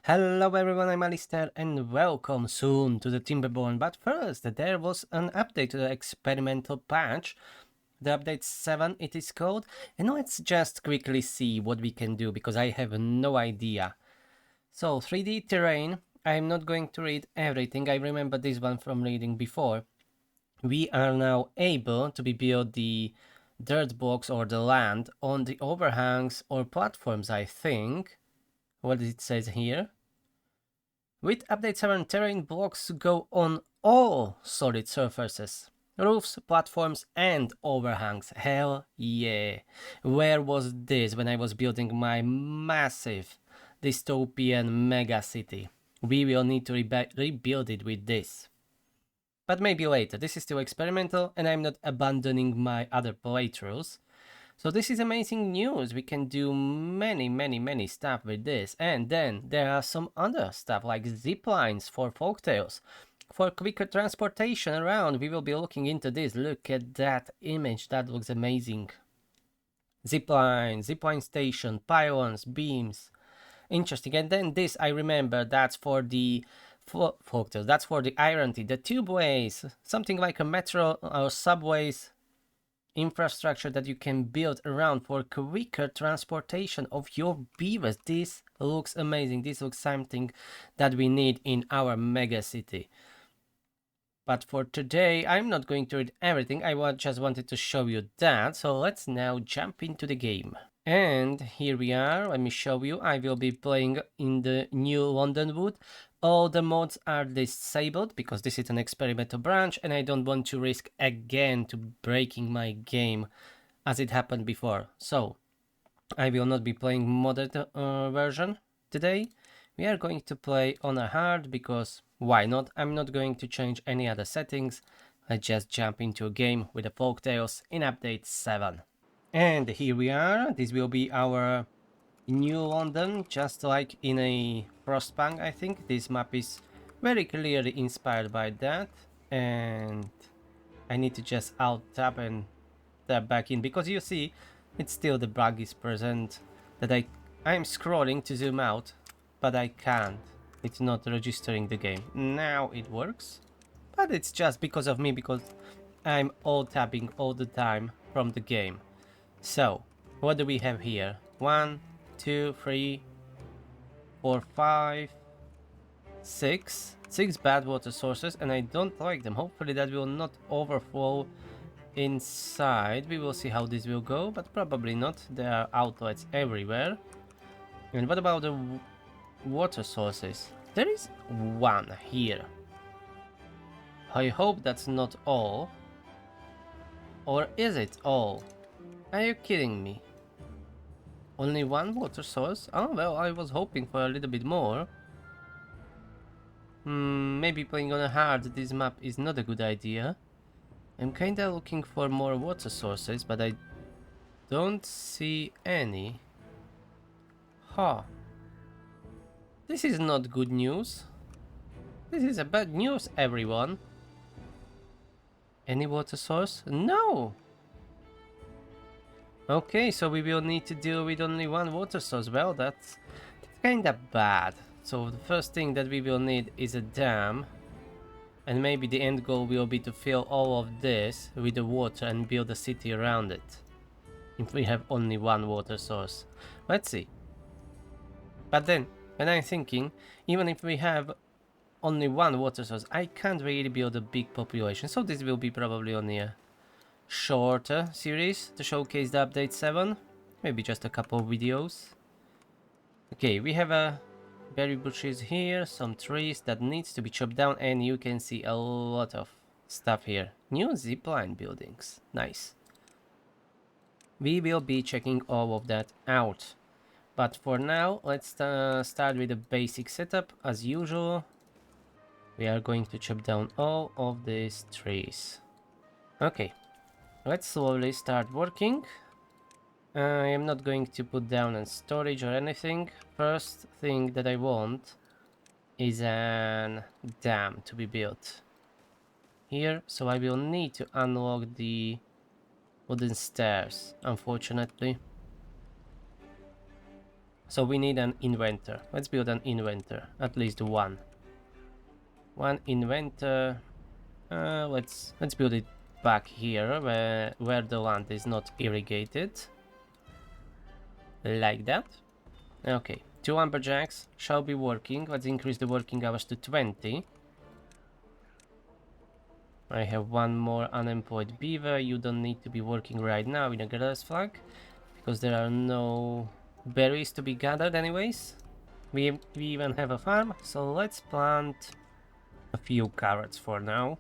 Hello everyone, I'm Alistair and welcome soon to the Timberborn. But first, there was an update to the experimental patch. The update 7 it is called. And let's just quickly see what we can do because I have no idea. So 3D terrain, I'm not going to read everything. I remember this one from reading before. We are now able to build the dirt blocks or the land on the overhangs or platforms, I think. What it says here? With update 7, terrain blocks go on all solid surfaces. Roofs, platforms, and overhangs. Hell yeah. Where was this when I was building my massive dystopian mega city? We will need to rebuild it with this. But maybe later. This is still experimental, and I'm not abandoning my other playthroughs. So this is amazing news. We can do many stuff with this. And then there are some other stuff like zip lines for folktales. For quicker transportation around, we will be looking into this. Look at that image. That looks amazing. Zipline station, pylons, beams. Interesting. And then this, I remember, that's for the folktales. That's for the iron tea, the tubeways. Something like a metro or subways infrastructure that you can build around for quicker transportation of your beavers. This looks amazing. This looks something that we need in our mega city. But for today, I'm not going to read everything. I just wanted to show you that. So let's now jump into the game. And here we are. Let me show you. I will be playing in the new Londonwood. All the mods are disabled because this is an experimental branch and I don't want to risk again to breaking my game as it happened before. So I will not be playing modded version today. We are going to play on a hard because why not? I'm not going to change any other settings. Let's just jump into a game with the folktales in update 7. And here we are. This will be our New London, just like in a Frostpunk, I think. This map is very clearly inspired by that. And I need to just alt tab and tab back in because you see, it's still the bug is present that I'm scrolling to zoom out, but I can't. It's not registering the game. Now it works, but it's just because of me because I'm alt tabbing all the time from the game. So, what do we have here? 1, 2, 3, 4, 5, 6. 6 bad water sources, and I don't like them. Hopefully that will not overflow inside. We will see how this will go, but probably not. There are outlets everywhere. And what about the water sources? There is one here. I hope that's not all. Or is it all? Are you kidding me? Only one water source? Oh, well, I was hoping for a little bit more. Maybe playing on a hard this map is not a good idea. I'm kinda looking for more water sources, but I don't see any. Huh. This is not good news. This is a bad news, everyone. Any water source? No! Okay, so we will need to deal with only one water source. Well, that's kinda bad. So the first thing that we will need is a dam. And maybe the end goal will be to fill all of this with the water and build a city around it. If we have only one water source. Let's see. But then, when I'm thinking, even if we have only one water source, I can't really build a big population. So this will be probably only a shorter series to showcase the update 7. Maybe just a couple of videos. Okay, we have a berry bushes here, some trees that needs to be chopped down, and you can see a lot of stuff here. New zipline buildings, nice. We will be checking all of that out. But for now, let's start with the basic setup as usual. We are going to chop down all of these trees. Okay, let's slowly start working. I am not going to put down a storage or anything. First thing that I want is a dam to be built here, so I will need to unlock the wooden stairs, unfortunately. So we need an inventor. Let's build an inventor, at least one. One inventor. Let's build it back here where the land is not irrigated. Like that. Okay, 2 lumberjacks shall be working. Let's increase the working hours to 20. I have one more unemployed beaver. You don't need to be working right now in a grass flag because there are no berries to be gathered anyways. We even have a farm, so let's plant a few carrots for now.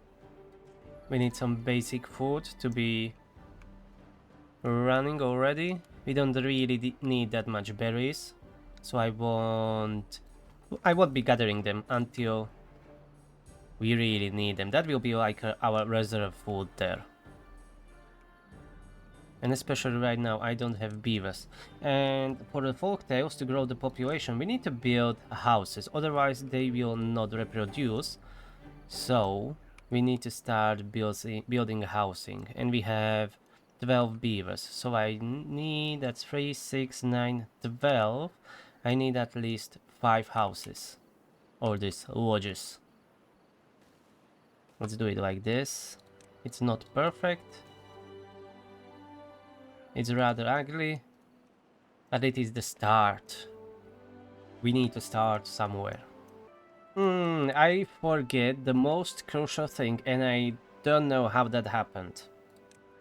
We need some basic food to be running already. We don't really need that much berries, so I won't be gathering them until we really need them. That will be like our reserve food there. And especially right now I don't have beavers. And for the folktales to grow the population we need to build houses, otherwise they will not reproduce. So we need to start building housing, and we have 12 beavers. So I need, that's 3, 6, 9, 12. I need at least 5 houses, or these lodges. Let's do it like this. It's not perfect. It's rather ugly, but it is the start. We need to start somewhere. I forget the most crucial thing, and I don't know how that happened.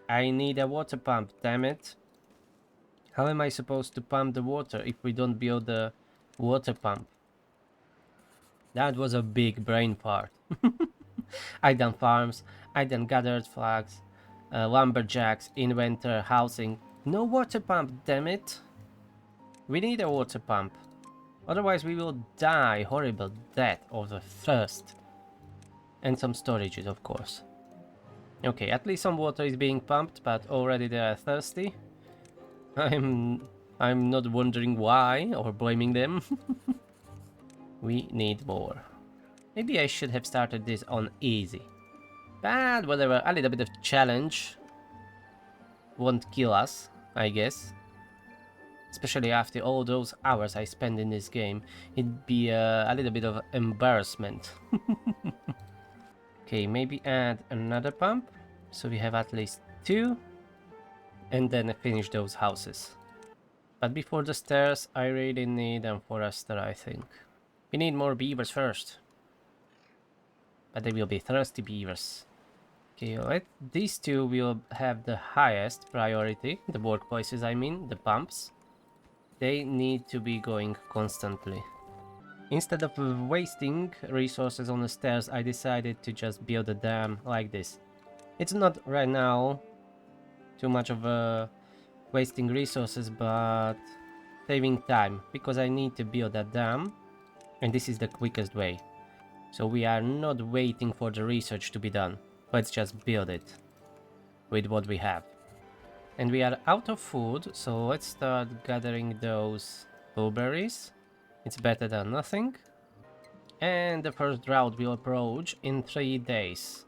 I need a water pump, damn it. How am I supposed to pump the water if we don't build a water pump? That was a big brain fart. I done farms, I done gathered flags, lumberjacks, inventor, housing. No water pump, damn it. We need a water pump. Otherwise we will die horrible death of the thirst. And some storages, of course. Okay, at least some water is being pumped, but already they are thirsty. I'm not wondering why or blaming them. We need more. Maybe I should have started this on easy. But whatever, a little bit of challenge won't kill us, I guess. Especially after all those hours I spend in this game, it'd be a little bit of embarrassment. Okay, maybe add another pump, so we have at least 2, and then finish those houses. But before the stairs, I really need a forester, I think. We need more beavers first. But they will be thirsty beavers. Okay, these 2 will have the highest priority, the workplaces I mean, the pumps. They need to be going constantly. Instead of wasting resources on the stairs, I decided to just build a dam like this. It's not right now too much of a wasting resources, but saving time, because I need to build a dam, and this is the quickest way. So we are not waiting for the research to be done. Let's just build it with what we have. And we are out of food, so let's start gathering those blueberries. It's better than nothing. And the first drought will approach in 3 days.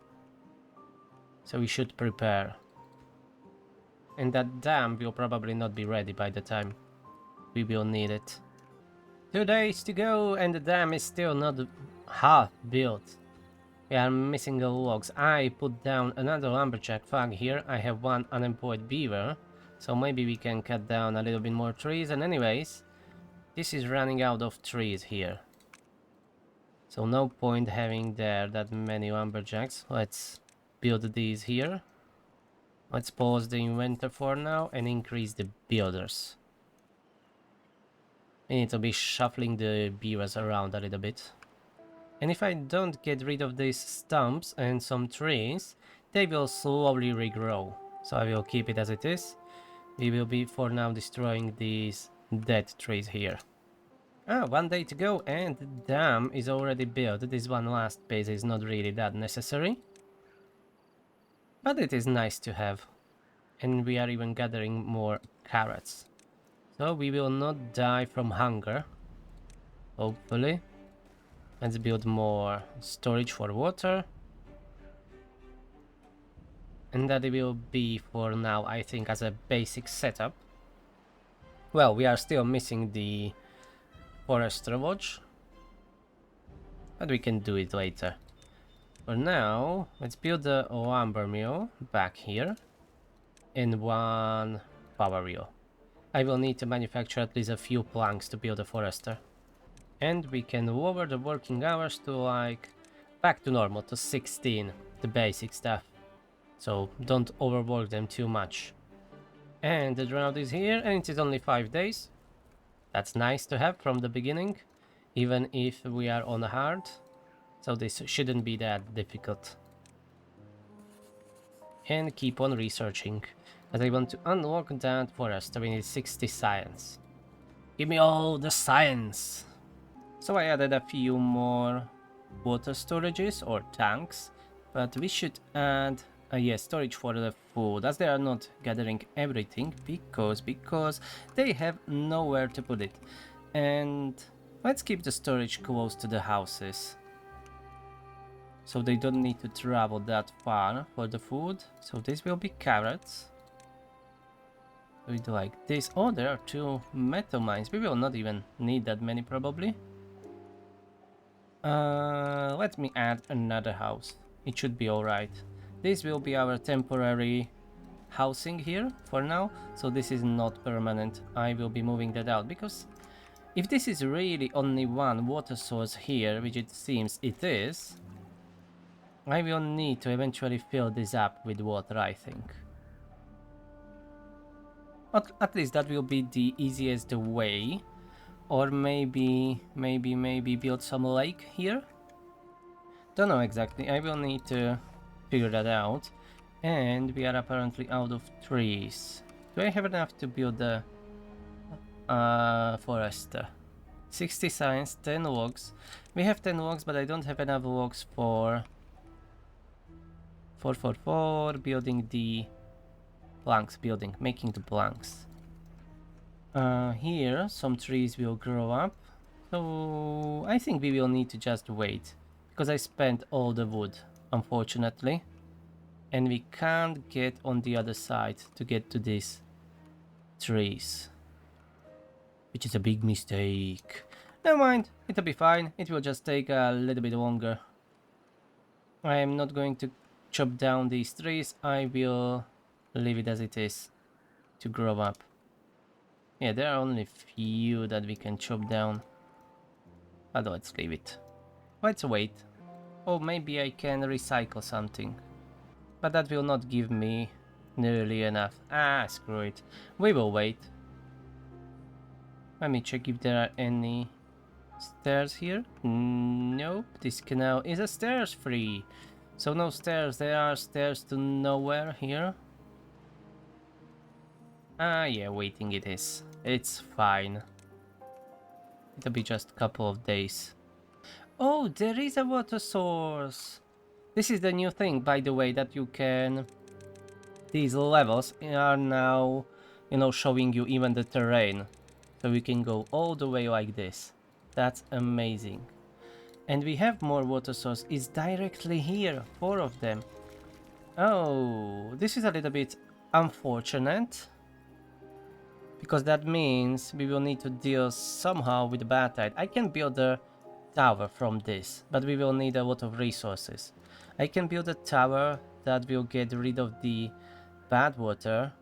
So we should prepare. And that dam will probably not be ready by the time we will need it. 2 days to go and the dam is still not half built. We are missing the logs. I put down another lumberjack flag here. I have 1 unemployed beaver. So maybe we can cut down a little bit more trees. And anyways, this is running out of trees here. So no point having there that many lumberjacks. Let's build these here. Let's pause the inventor for now and increase the builders. We need to be shuffling the beavers around a little bit. And if I don't get rid of these stumps and some trees, they will slowly regrow. So I will keep it as it is. We will be for now destroying these dead trees here. 1 day to go and the dam is already built. This one last base is not really that necessary, but it is nice to have. And we are even gathering more carrots. So we will not die from hunger, hopefully. Let's build more storage for water. And that will be for now, I think, as a basic setup. Well, we are still missing the forester watch, but we can do it later. For now, let's build a lumber mill back here and one power wheel. I will need to manufacture at least a few planks to build a forester. And we can lower the working hours to like back to normal, to 16, the basic stuff. So don't overwork them too much. And the drought is here, and it is only 5 days. That's nice to have from the beginning, even if we are on hard. So this shouldn't be that difficult. And keep on researching, as I want to unlock that forest. We need 60 science. Give me all the science! So I added a few more water storages or tanks, but we should add storage for the food, as they are not gathering everything because they have nowhere to put it. And let's keep the storage close to the houses, so they don't need to travel that far for the food. So this will be carrots. We do like this. Oh, there are 2 metal mines. We will not even need that many probably. Let me add another house. It should be alright. This will be our temporary housing here for now, so this is not permanent. I will be moving that out, because if this is really only one water source here, which it seems it is, I will need to eventually fill this up with water, I think. At least that will be the easiest way. Or maybe build some lake here? Don't know exactly, I will need to figure that out. And we are apparently out of trees. Do I have enough to build a forester? 60 science, 10 logs. We have 10 logs, but I don't have enough logs for building the planks, making the planks. Here some trees will grow up, so I think we will need to just wait, because I spent all the wood, unfortunately, and we can't get on the other side to get to these trees, which is a big mistake. Never mind, it'll be fine. It will just take a little bit longer. I am not going to chop down these trees. I will leave it as it is to grow up. Yeah, there are only few that we can chop down, but let's leave it. Let's wait. Oh, maybe I can recycle something, but that will not give me nearly enough. Ah, screw it. We will wait. Let me check if there are any stairs here. Nope, this canal is a stairs free. So no stairs, there are stairs to nowhere here. Ah, yeah, waiting it is. It's fine. It'll be just a couple of days. Oh, there is a water source. This is the new thing, by the way, that you can... These levels are now, showing you even the terrain. So we can go all the way like this. That's amazing. And we have more water source. It's directly here, 4 of them. Oh, this is a little bit unfortunate, because that means we will need to deal somehow with the bad tide. I can build a tower from this, but we will need a lot of resources. I can build a tower that will get rid of the bad water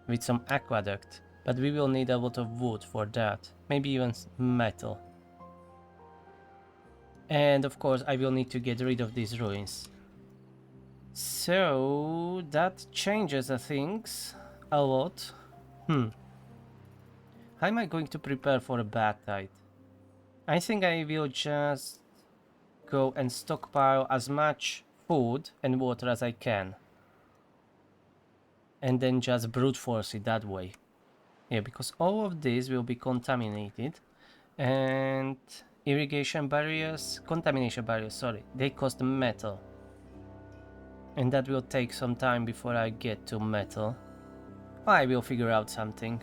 with some aqueduct, but we will need a lot of wood for that, maybe even metal. And of course I will need to get rid of these ruins. So that changes things a lot. How am I going to prepare for a bad tide? I think I will just go and stockpile as much food and water as I can, and then just brute force it that way. Yeah, because all of this will be contaminated, and irrigation barriers, contamination barriers, sorry, they cost metal. And that will take some time before I get to metal. I will figure out something.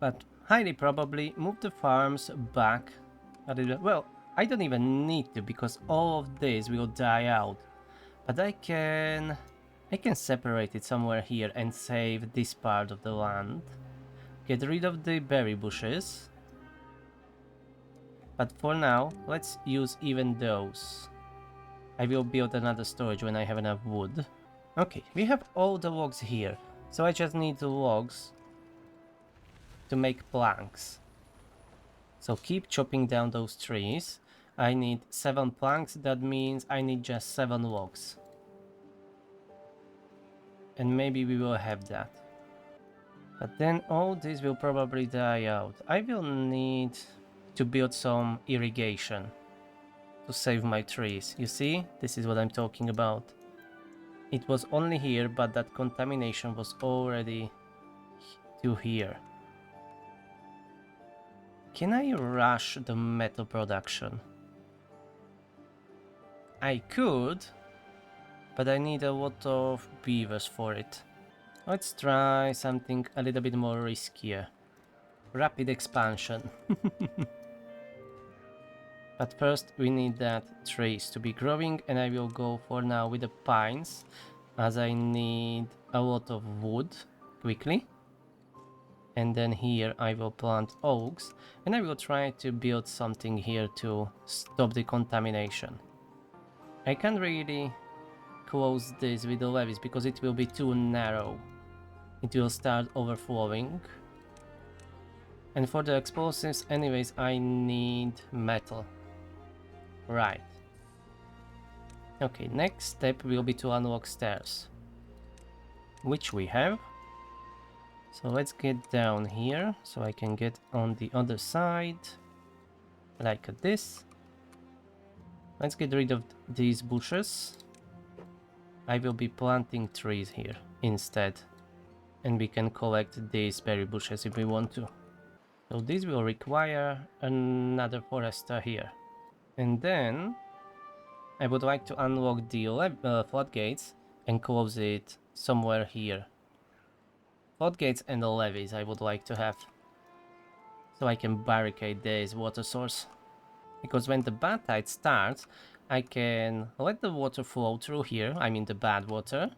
But highly probably move the farms back a little. Well, I don't even need to, because all of this will die out. But I can separate it somewhere here and save this part of the land. Get rid of the berry bushes. But for now, let's use even those. I will build another storage when I have enough wood. Okay, we have all the logs here, so I just need the logs to make planks. So keep chopping down those trees. I need 7 planks, that means I need just 7 logs. And maybe we will have that. But then all this will probably die out. I will need to build some irrigation to save my trees. You see? This is what I'm talking about. It was only here, but that contamination was already to here. Can I rush the metal production? I could, but I need a lot of beavers for it. Let's try something a little bit more riskier. Rapid expansion. But first we need that trees to be growing, and I will go for now with the pines, as I need a lot of wood quickly. And then here I will plant oaks, and I will try to build something here to stop the contamination. I can't really close this with the levees because it will be too narrow. It will start overflowing. And for the explosives, anyways, I need metal. Right. Okay, next step will be to unlock stairs, which we have. So let's get down here so I can get on the other side, like this. Let's get rid of these bushes. I will be planting trees here instead, and we can collect these berry bushes if we want to. So this will require another forester here. And then I would like to unlock the floodgates and close it somewhere here. Floodgates and the levees I would like to have, so I can barricade this water source. Because when the bad tide starts, I can let the water flow through here, I mean the bad water.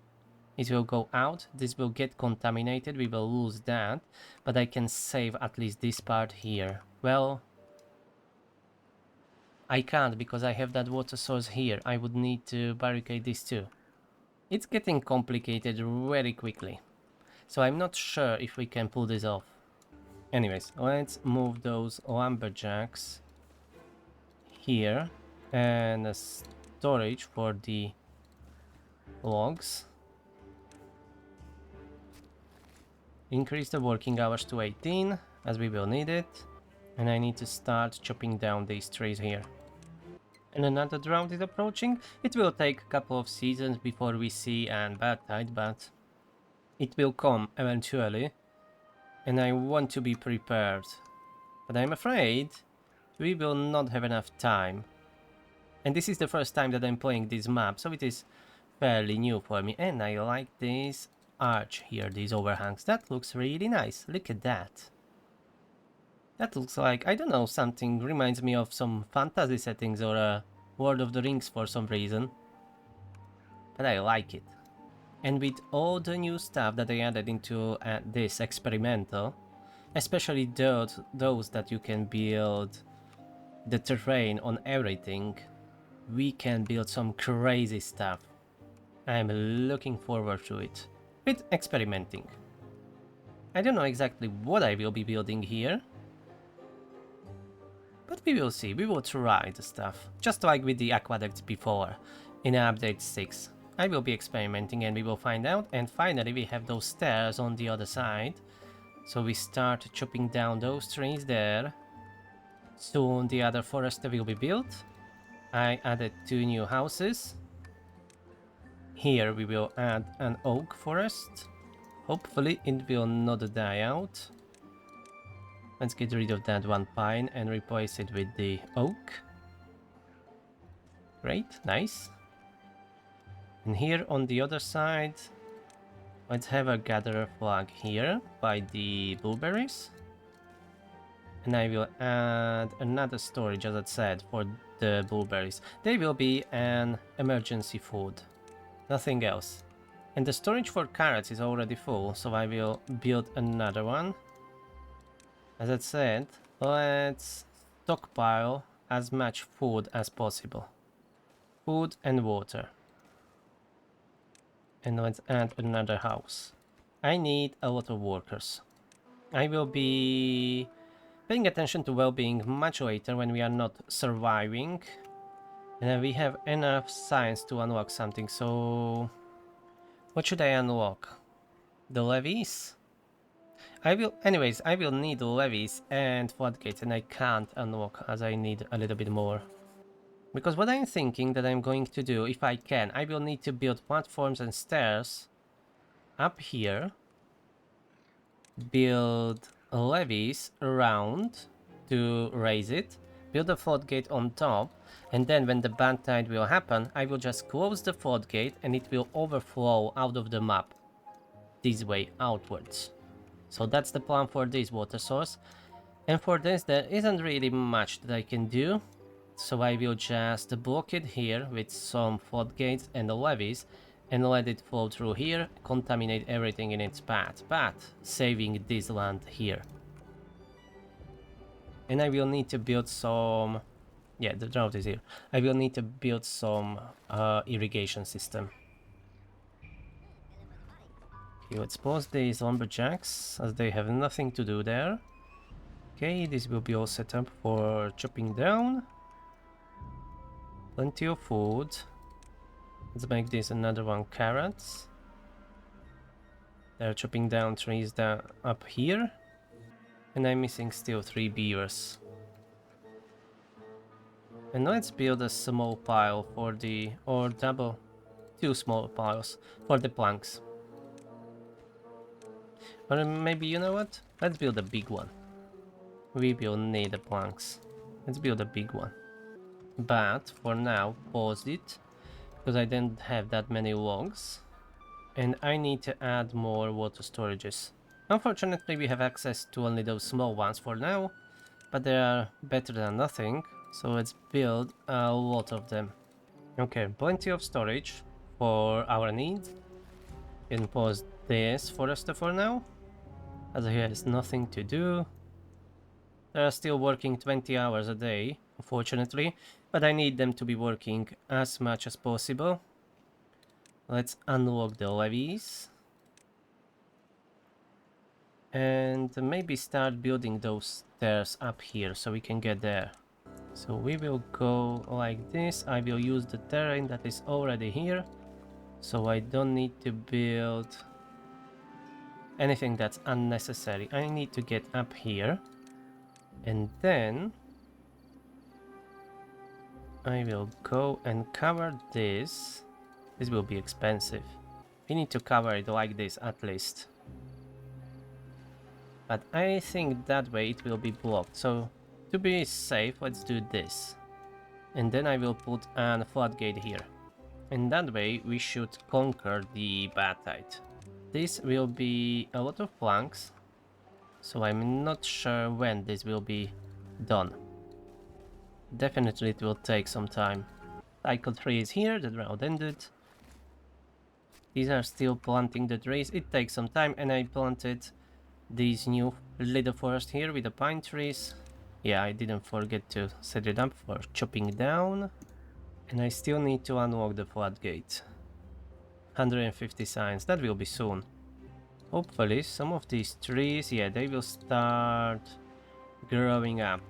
It will go out, this will get contaminated, we will lose that, but I can save at least this part here. Well, I can't because I have that water source here. I would need to barricade this too. It's getting complicated very quickly, so I'm not sure if we can pull this off. Anyways, let's move those lumberjacks here and a storage for the logs. Increase the working hours to 18 as we will need it, and I need to start chopping down these trees here. And another drought is approaching. It will take a couple of seasons before we see a bad tide, but it will come eventually, and I want to be prepared. But I'm afraid we will not have enough time. And this is the first time that I'm playing this map, so it is fairly new for me. And I like this arch here, these overhangs. That looks really nice. Look at that. That looks like, I don't know, something reminds me of some fantasy settings or a Lord of the Rings for some reason. But I like it. And with all the new stuff that I added into this experimental, especially those that you can build the terrain on everything, we can build some crazy stuff. I'm looking forward to it. With experimenting. I don't know exactly what I will be building here, but we will see. We will try the stuff, just like with the aqueducts before in update 6. I will be experimenting and we will find out. And finally we have those stairs on the other side, so we start chopping down those trees there. Soon the other forest will be built. I added 2 new houses. Here we will add an oak forest. Hopefully it will not die out. Let's get rid of that one pine and replace it with the oak. Great, nice. And here on the other side, let's have a gatherer flag here by the blueberries. And I will add another storage, as I said, for the blueberries. They will be an emergency food, nothing else. And the storage for carrots is already full, so I will build another one. As I said, let's stockpile as much food as possible. Food and water. And let's add another house. I need a lot of workers. I will be paying attention to well-being much later when we are not surviving. And then we have enough science to unlock something, so... What should I unlock? The levees? I will need levees and floodgates, and I can't unlock as I need a little bit more. Because what I'm thinking that I'm going to do, if I can, I will need to build platforms and stairs up here. Build levees around to raise it. Build a floodgate on top. And then when the bad tide will happen, I will just close the floodgate and it will overflow out of the map. This way, outwards. So that's the plan for this water source. And for this, there isn't really much that I can do. So I will just block it here with some floodgates and levees and let it flow through here, contaminate everything in its path, but saving this land here. And I will need to build some... Yeah, the drought is here. I will need to build some irrigation system. Okay, let's pause these lumberjacks as they have nothing to do there. Okay, this will be all set up for chopping down. Plenty of food. Let's make this another one, carrots. They're chopping down trees down up here. And I'm missing still 3 beavers. And let's build a small pile for the... or double... 2 small piles for the planks. Or maybe, you know what? Let's build a big one. We will need the planks. Let's build a big one. But for now, pause it. Because I don't have that many logs. And I need to add more water storages. Unfortunately, we have access to only those small ones for now. But they are better than nothing. So let's build a lot of them. Okay, plenty of storage for our needs. And pause this forester for now. As he has nothing to do. They are still working 20 hours a day, unfortunately, but I need them to be working as much as possible. Let's unlock the levees. And maybe start building those stairs up here so we can get there. So we will go like this. I will use the terrain that is already here. So I don't need to build anything that's unnecessary. I need to get up here. And then I will go and cover this. This will be expensive. We need to cover it like this at least. But I think that way it will be blocked. So to be safe, let's do this. And then I will put a floodgate here. And that way we should conquer the bad tide. This will be a lot of planks. So I'm not sure when this will be done. Definitely it will take some time. Cycle 3 is here, the drought ended. These are still planting the trees. It takes some time, and I planted these new little forest here with the pine trees. Yeah, I didn't forget to set it up for chopping down. And I still need to unlock the floodgate. 150 signs, that will be soon. Hopefully some of these trees, yeah, they will start growing up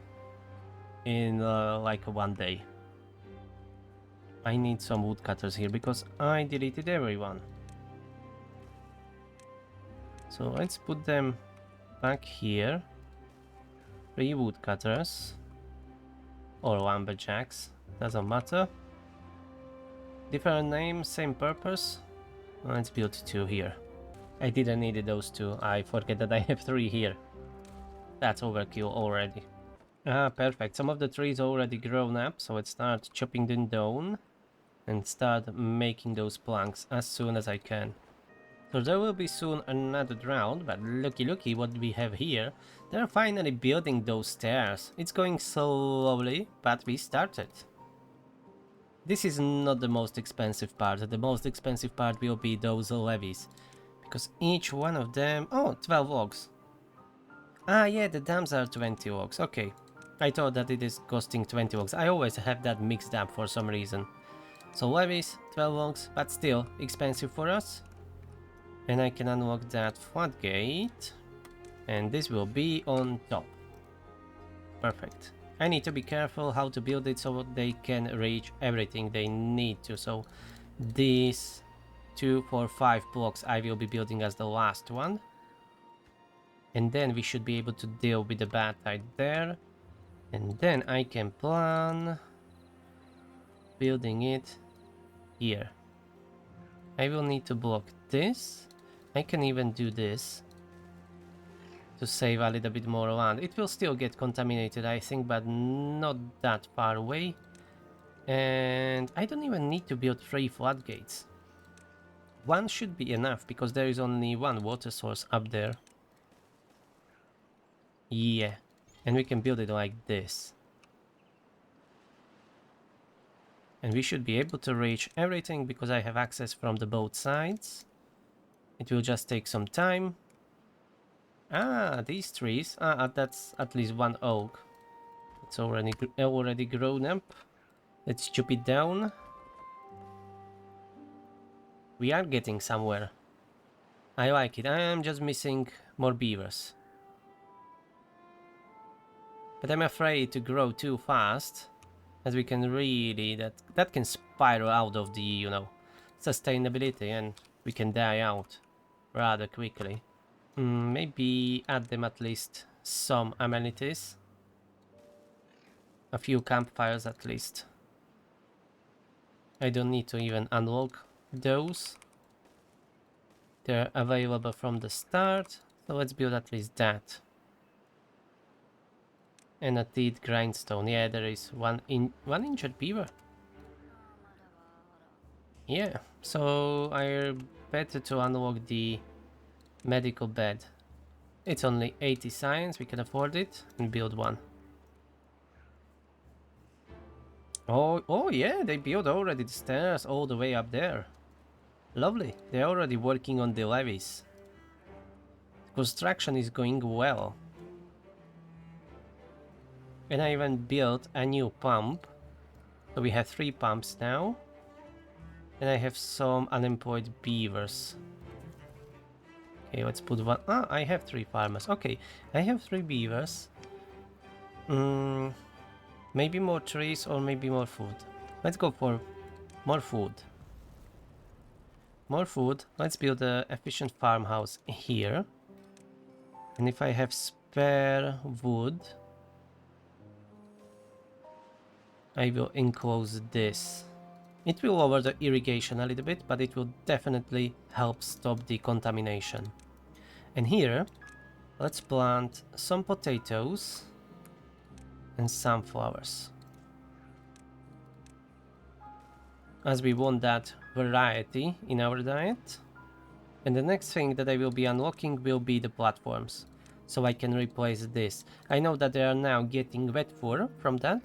in like 1 day. I need some woodcutters here because I deleted everyone. So let's put them back here. 3 woodcutters or lumberjacks, doesn't matter. Different name, same purpose. Let's build 2 here. I didn't need those 2. I forget that I have 3 here. That's overkill already. Ah, perfect. Some of the trees already grown up, so let's start chopping them down and start making those planks as soon as I can. So there will be soon another drought, but looky what we have here. They're finally building those stairs. It's going slowly, but we started. This is not the most expensive part. The most expensive part will be those levees. Because each one of them... Oh, 12 logs. Ah, yeah, the dams are 20 logs. Okay. I thought that it is costing 20 logs. I always have that mixed up for some reason. So levies, 12 logs, but still expensive for us. And I can unlock that floodgate. And this will be on top. Perfect. I need to be careful how to build it so they can reach everything they need to. So these 2, 4, 5 blocks I will be building as the last one. And then we should be able to deal with the bad tide there. And then I can plan building it here. I will need to block this. I can even do this to save a little bit more land. It will still get contaminated, I think, but not that far away. And I don't even need to build 3 floodgates. One should be enough because there is only one water source up there. Yeah, and we can build it like this. And we should be able to reach everything because I have access from the both sides. It will just take some time. Ah, these trees. That's at least one oak. It's already grown up. Let's chop it down. We are getting somewhere. I like it. I am just missing more beavers. But I'm afraid to grow too fast, as we can really that can spiral out of the, you know, sustainability, and we can die out rather quickly. Maybe add them at least some amenities. A few campfires at least. I don't need to even unlock those. They're available from the start, so let's build at least that. And a teeth grindstone. Yeah, there is one injured beaver. Yeah, so I better to unlock the medical bed. It's only 80 science, we can afford it, and build one. Oh yeah, they built already the stairs all the way up there. Lovely, they're already working on the levees. Construction is going well. And I even built a new pump. So we have 3 pumps now. And I have some unemployed beavers. Okay, let's put one. Ah, I have 3 farmers. Okay, I have 3 beavers. Maybe more trees or maybe more food. Let's go for more food. More food. Let's build an efficient farmhouse here. And if I have spare wood, I will enclose this. It will lower the irrigation a little bit, but it will definitely help stop the contamination. And here, let's plant some potatoes and sunflowers, as we want that variety in our diet. And the next thing that I will be unlocking will be the platforms, so I can replace this. I know that they are now getting wet fur from that,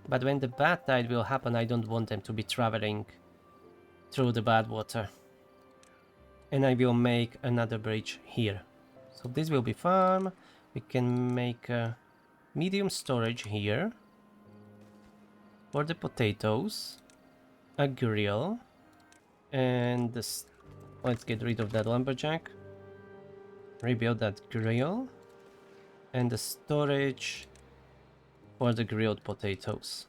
but when the bad tide will happen, I don't want them to be traveling through the bad water. And I will make another bridge here. So this will be farm. We can make a medium storage here for the potatoes, a grill, and this. Let's get rid of that lumberjack. Rebuild that grill, and the storage for the grilled potatoes.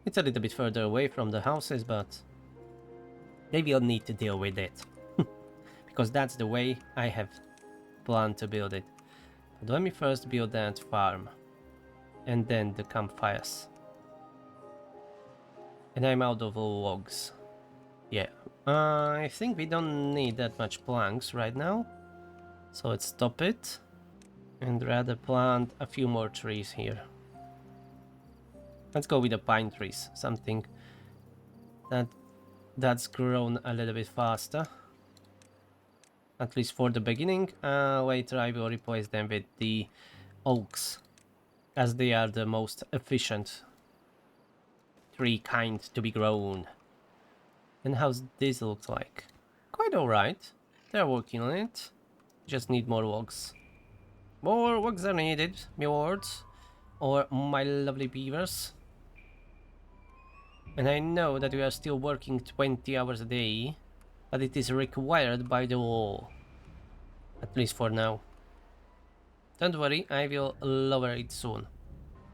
It's a little bit further away from the houses, but they will need to deal with it. Because that's the way I have planned to build it. But let me first build that farm. And then the campfires. And I'm out of logs. Yeah. I think we don't need that much planks right now. So let's stop it. And rather plant a few more trees here. Let's go with the pine trees, something that's grown a little bit faster. At least for the beginning. Later I will replace them with the oaks, as they are the most efficient tree kind to be grown. And how's this look like? Quite alright. They're working on it. Just need more logs. More logs are needed, my lords. or my lovely beavers. And I know that we are still working 20 hours a day, but it is required by the law. At least for now. Don't worry, I will lower it soon.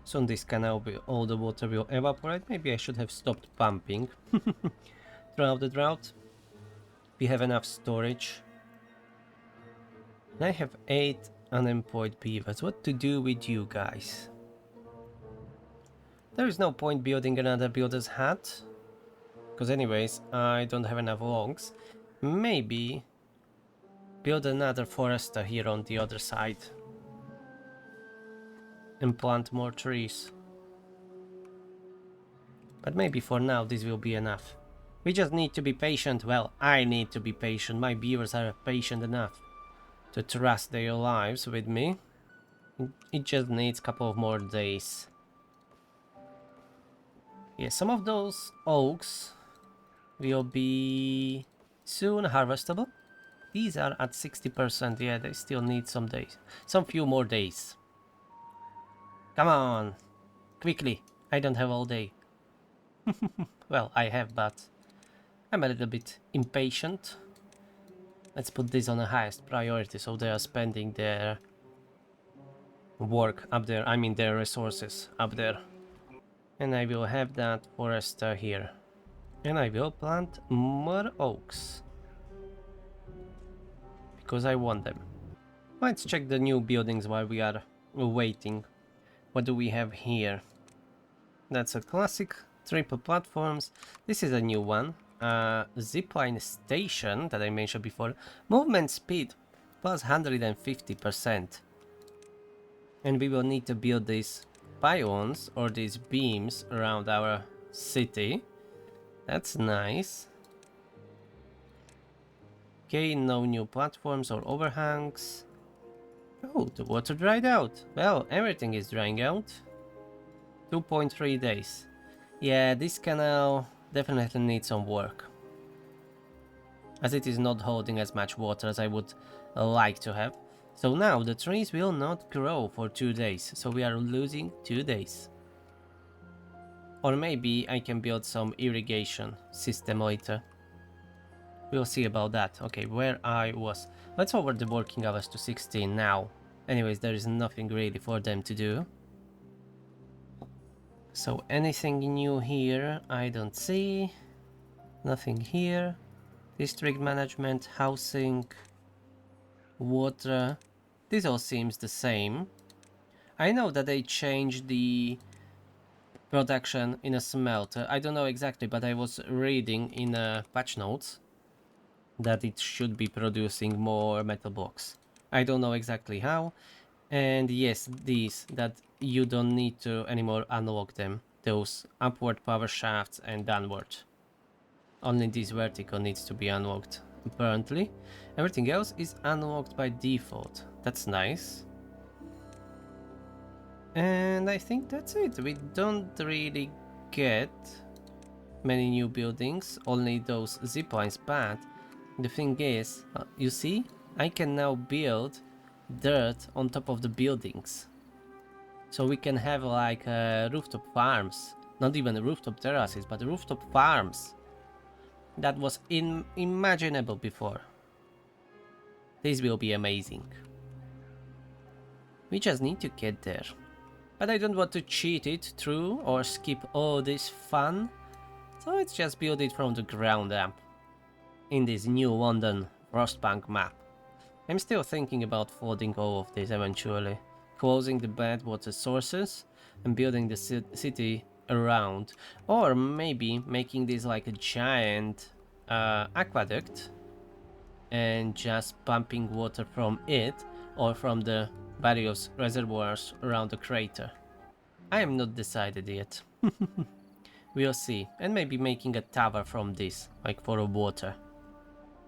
Soon this canal will, all the water will evaporate. Maybe I should have stopped pumping throughout the drought. We have enough storage. I have 8 unemployed beavers. What to do with you guys? There is no point building another builder's hut. Because anyways, I don't have enough logs. Maybe build another forester here on the other side. And plant more trees. But maybe for now this will be enough. We just need to be patient. Well, I need to be patient. My beavers are patient enough to trust their lives with me. It just needs a couple of more days. Yeah, some of those oaks will be soon harvestable. These are at 60%. Yeah, they still need some days. Some few more days. Come on. Quickly. I don't have all day. Well, I have, but I'm a little bit impatient. Let's put this on the highest priority so they are spending their work up there. I mean their resources up there. And I will have that forester here. And I will plant more oaks. Because I want them. Let's check the new buildings while we are waiting. What do we have here? That's a classic triple platforms. This is a new one. Zipline station that I mentioned before. Movement speed plus 150%. And we will need to build these pylons or these beams around our city. That's nice. Okay, no new platforms or overhangs. Oh, the water dried out. Well, everything is drying out. 2.3 days. Yeah, this canal definitely needs some work. As it is not holding as much water as I would like to have. So now the trees will not grow for 2 days. So we are losing 2 days. Or maybe I can build some irrigation system later. We'll see about that. Okay, where I was. Let's over the working hours to 16 now. Anyways, there is nothing really for them to do. So anything new here? I don't see. Nothing here. District management, housing, water. This all seems the same. I know that they changed the production in a smelter. I don't know exactly, but I was reading in patch notes that it should be producing more metal blocks. I don't know exactly how. And yes, these, that you don't need to anymore unlock them. Those upward power shafts and downward. Only this vertical needs to be unlocked, apparently. Everything else is unlocked by default. That's nice. And I think that's it. We don't really get many new buildings, only those ziplines, but the thing is, you see, I can now build dirt on top of the buildings. So we can have like rooftop farms, not even rooftop terraces, but rooftop farms. That was unimaginable before. This will be amazing. We just need to get there. But I don't want to cheat it through or skip all this fun. So let's just build it from the ground up. In this new London Frostpunk map. I'm still thinking about folding all of this eventually. Closing the badwater sources and building the city around. Or maybe making this like a giant aqueduct and just pumping water from it or from the various reservoirs around the crater. I am not decided yet. We'll see. And maybe making a tower from this, like for water.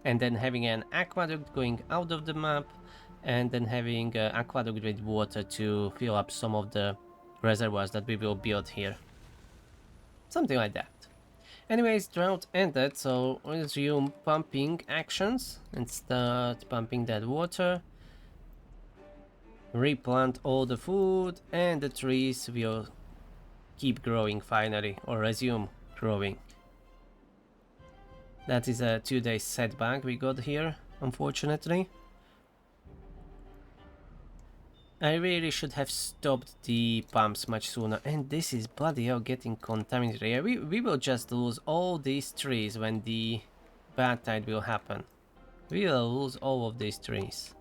And then having an aqueduct going out of the map, and then having an aqueduct with water to fill up some of the reservoirs that we will build here. Something like that. Anyways, drought ended, so resume pumping actions and start pumping that water. replant all the food, and the trees will keep growing finally, or resume growing. That is a 2-day setback we got here, unfortunately. I really should have stopped the pumps much sooner, and this is bloody hell getting contaminated. Yeah, we will just lose all these trees when the bad tide will happen. We will lose all of these trees.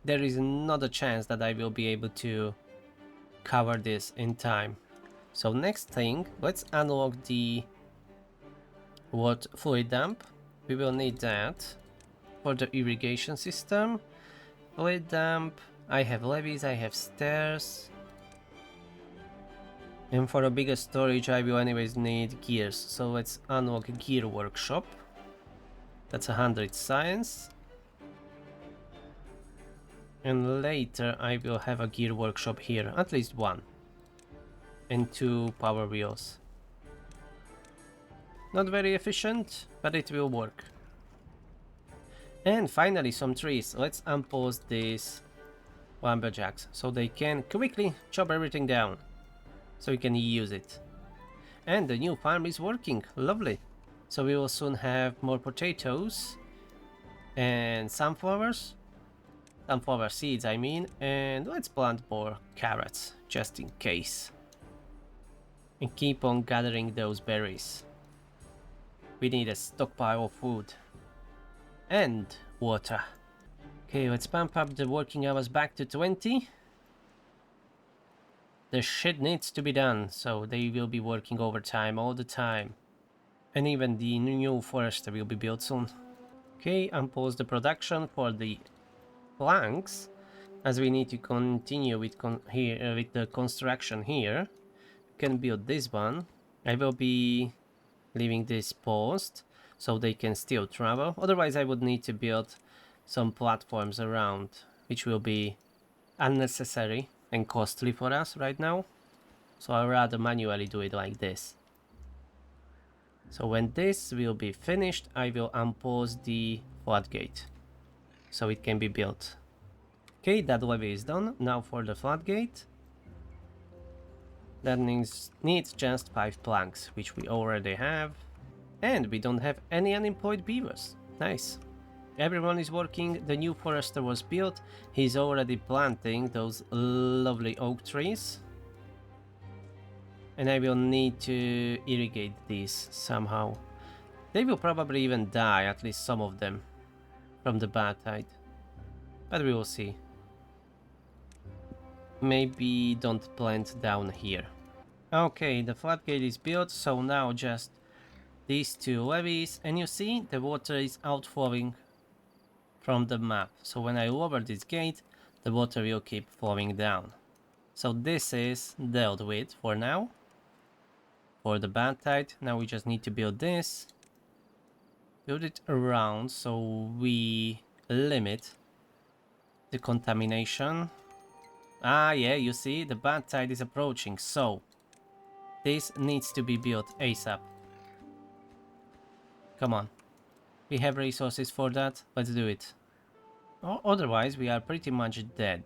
There is not a chance that I will be able to cover this in time. So next thing, let's unlock the fluid dump. We will need that for the irrigation system. Fluid dump, I have levees, I have stairs. And for a bigger storage I will anyways need gears, so let's unlock a gear workshop. That's 100 science. And later I will have a gear workshop here, at least one. And 2 power wheels. Not very efficient, but it will work. And finally some trees. Let's unpause these lumberjacks so they can quickly chop everything down. So we can use it. And the new farm is working, lovely. So we will soon have more potatoes and sunflower seeds I mean, and let's plant more carrots just in case. And keep on gathering those berries. We need a stockpile of food. And water. Okay, let's pump up the working hours back to 20. The shit needs to be done, so they will be working overtime all the time. And even the new forester will be built soon. Okay, unpause the production for the planks, as we need to continue with with the construction here. We can build this one. I will be leaving this paused so they can still travel. Otherwise I would need to build some platforms around, which will be unnecessary and costly for us right now. So I'd rather manually do it like this. So when this will be finished, I will unpause the floodgate so it can be built. Okay, that levee is done. Now for the floodgate. That needs just 5 planks, which we already have. And we don't have any unemployed beavers. Nice. Everyone is working. The new forester was built. He's already planting those lovely oak trees. And I will need to irrigate these somehow. They will probably even die, at least some of them, from the bad tide. But we will see. Maybe don't plant down here. Okay, the floodgate is built, so now just these 2 levees, and you see the water is outflowing from the map. So when I lower this gate, the water will keep flowing down. So this is dealt with for now. For the bad tide, now we just need to build this. Build it around so we limit the contamination. Ah yeah, you see, the bad tide is approaching, so this needs to be built ASAP. Come on. We have resources for that, let's do it. Otherwise we are pretty much dead.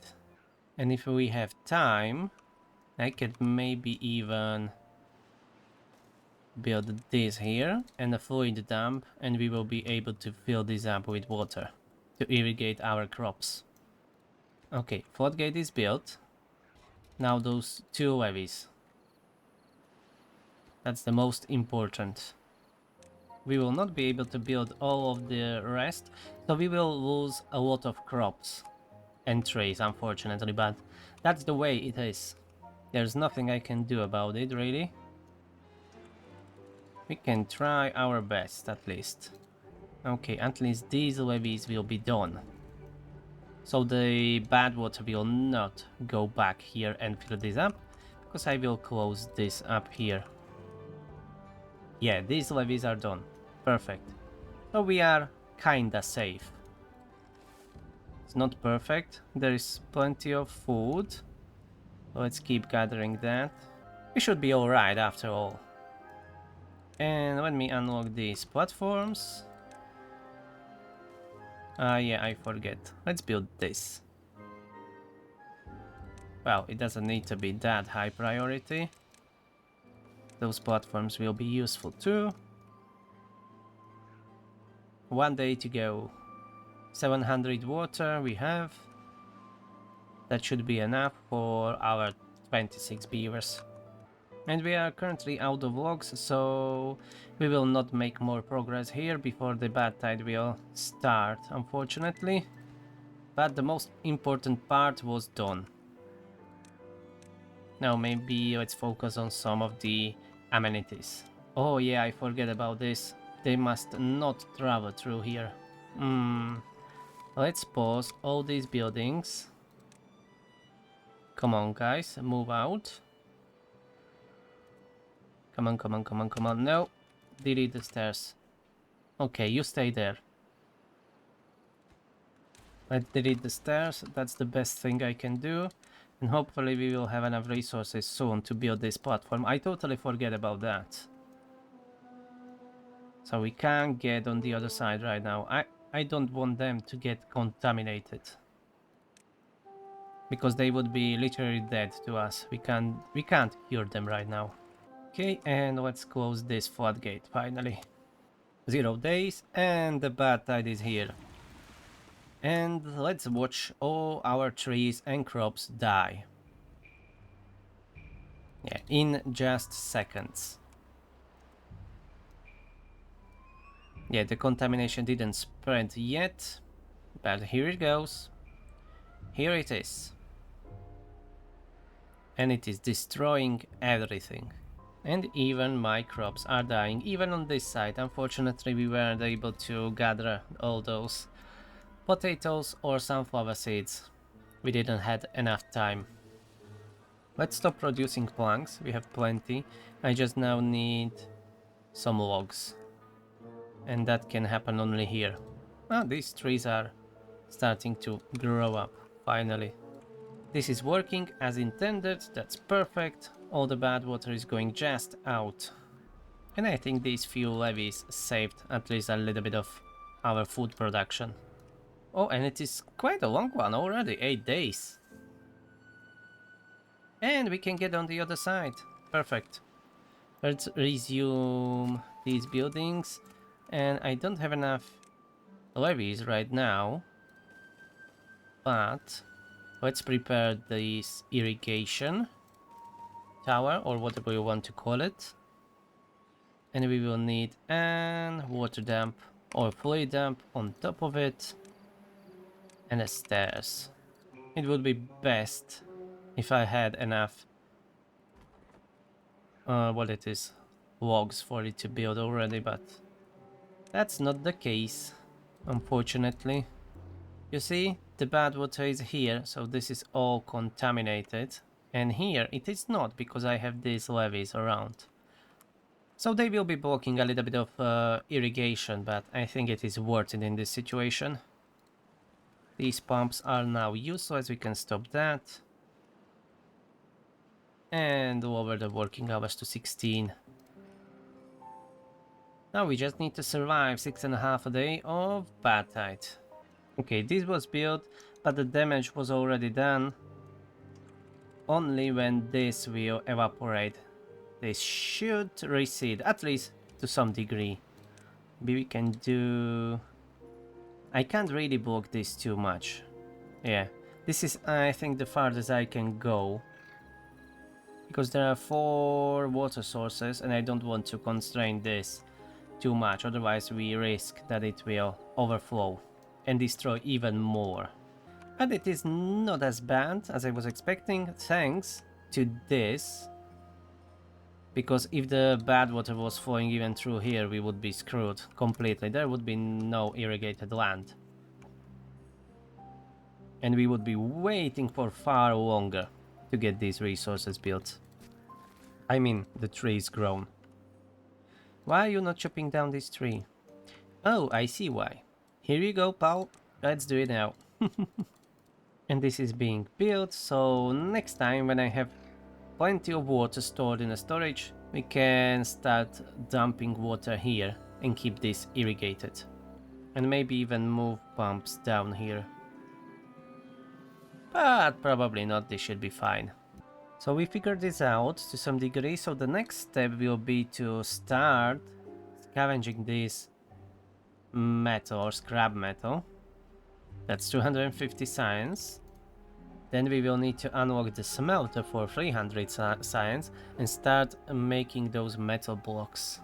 And if we have time, I could maybe even build this here and a fluid dump, and we will be able to fill this up with water to irrigate our crops. Okay, floodgate is built. Now those 2 levees. That's the most important. We will not be able to build all of the rest, so we will lose a lot of crops and trees, unfortunately, but that's the way it is. There's nothing I can do about it, really. We can try our best, at least. Okay, at least these levees will be done. So the bad water will not go back here and fill this up, because I will close this up here. Yeah, these levees are done. Perfect. So we are kinda safe. It's not perfect. There is plenty of food. Let's keep gathering that. We should be alright after all. And let me unlock these platforms. Ah yeah, I forget. Let's build this. Well, it doesn't need to be that high priority. Those platforms will be useful too. 1 day to go. 700 water we have. That should be enough for our 26 beavers. And we are currently out of logs, so we will not make more progress here before the bad tide will start, unfortunately. But the most important part was done. Now maybe let's focus on some of the amenities. Oh yeah, I forget about this. They must not travel through here. Let's pause all these buildings. Come on guys, move out. Come on, come on, come on, come on. No, delete the stairs. Okay, you stay there. Let's delete the stairs. That's the best thing I can do. And hopefully we will have enough resources soon to build this platform. I totally forget about that. So we can't get on the other side right now. I don't want them to get contaminated. Because they would be literally dead to us. We can't cure them right now. Okay, and let's close this floodgate finally. 0 days and the bad tide is here. And let's watch all our trees and crops die. Yeah, in just seconds. Yeah, the contamination didn't spread yet, but here it goes. Here it is. And it is destroying everything. And even my crops are dying, even on this side. Unfortunately, we weren't able to gather all those potatoes or sunflower seeds. We didn't have enough time. Let's stop producing planks, we have plenty. I just now need some logs. And that can happen only here. Ah, these trees are starting to grow up, finally. This is working as intended, that's perfect. All the bad water is going just out. And I think these few levees saved at least a little bit of our food production. Oh, and it is quite a long one already, 8 days. And we can get on the other side. Perfect. Let's resume these buildings. And I don't have enough levees right now. But let's prepare this irrigation tower, or whatever you want to call it. And we will need an water dump or fluid dump on top of it. And a stairs. It would be best if I had enough logs for it to build already, but that's not the case, unfortunately. You see, the bad water is here, so this is all contaminated, and here it is not, because I have these levees around. So they will be blocking a little bit of irrigation, but I think it is worth it in this situation. These pumps are now useless, we can stop that. And lower the working hours to 16. Now we just need to survive 6.5 a day of bad tide. Okay, this was built, but the damage was already done. Only when this will evaporate. This should recede, at least to some degree. Maybe we can do... I can't really block this too much. Yeah, this is, I think, the farthest I can go. Because there are 4 water sources and I don't want to constrain this too much, otherwise we risk that it will overflow and destroy even more. But it is not as bad as I was expecting, thanks to this. Because if the bad water was flowing even through here, we would be screwed completely. There would be no irrigated land. And we would be waiting for far longer to get these resources built. I mean, the tree is grown. Why are you not chopping down this tree? Oh, I see why. Here you go, pal. Let's do it now. And this is being built, so next time when I have plenty of water stored in a storage, we can start dumping water here and keep this irrigated. And maybe even move pumps down here. but probably not, this should be fine. So we figured this out to some degree, so the next step will be to start scavenging this metal or scrap metal. That's 250 science. Then we will need to unlock the smelter for 300 science and start making those metal blocks.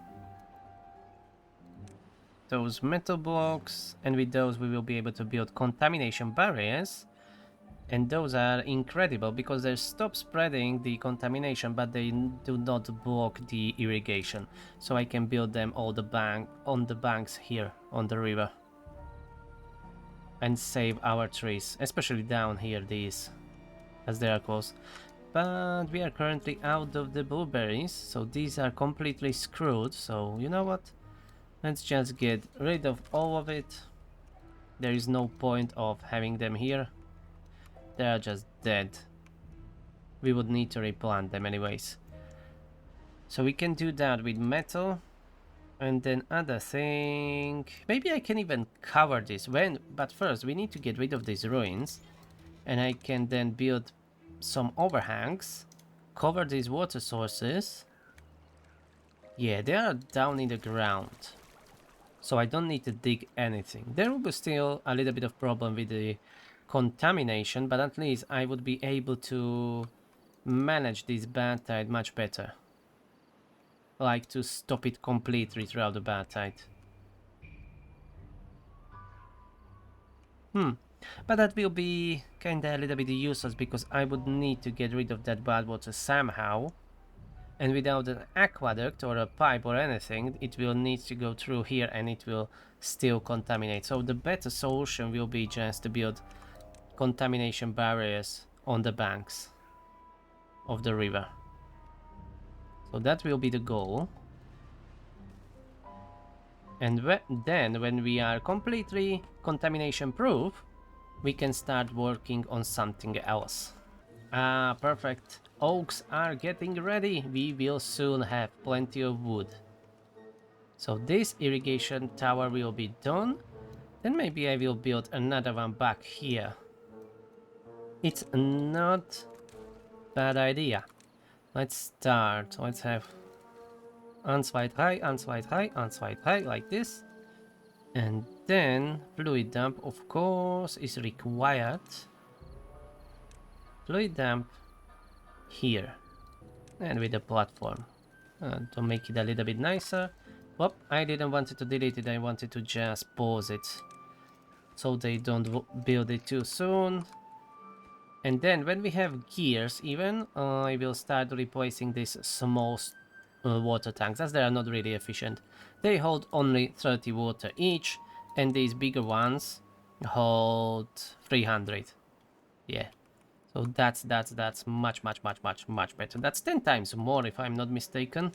Those metal blocks, and with those we will be able to build contamination barriers. And those are incredible because they stop spreading the contamination, but they do not block the irrigation. So I can build them on the banks here on the river and save our trees, especially down here, these, as they are close. But we are currently out of the blueberries, so these are completely screwed. So you know what? Let's just get rid of all of it. There is no point of having them here. They are just dead. We would need to replant them anyways. So we can do that with metal. And then other thing, maybe I can even cover this but first we need to get rid of these ruins. And I can then build some overhangs, cover these water sources. Yeah, they are down in the ground, so I don't need to dig anything. There will be still a little bit of problem with the contamination, but at least I would be able to manage this bad tide much better. Like to stop it completely throughout the bad tide. But that will be kinda a little bit useless because I would need to get rid of that bad water somehow. And without an aqueduct or a pipe or anything, it will need to go through here and it will still contaminate. So the better solution will be just to build contamination barriers on the banks of the river. So that will be the goal. And then when we are completely contamination proof, we can start working on something else. Ah, perfect. Oaks are getting ready. We will soon have plenty of wood. So this irrigation tower will be done. Then maybe I will build another one back here. It's not bad idea. Let's start. Let's have unslide high, unslide high, unslide high, like this. And then fluid dump, of course, is required. Fluid dump here. And with the platform. To make it a little bit nicer. Whoop, I didn't want to delete it, I wanted to just pause it. So they don't build it too soon. And then when we have gears even, I will start replacing these small water tanks, as they are not really efficient. They hold only 30 water each, and these bigger ones hold 300. Yeah. So that's much better. That's 10 times more if I'm not mistaken.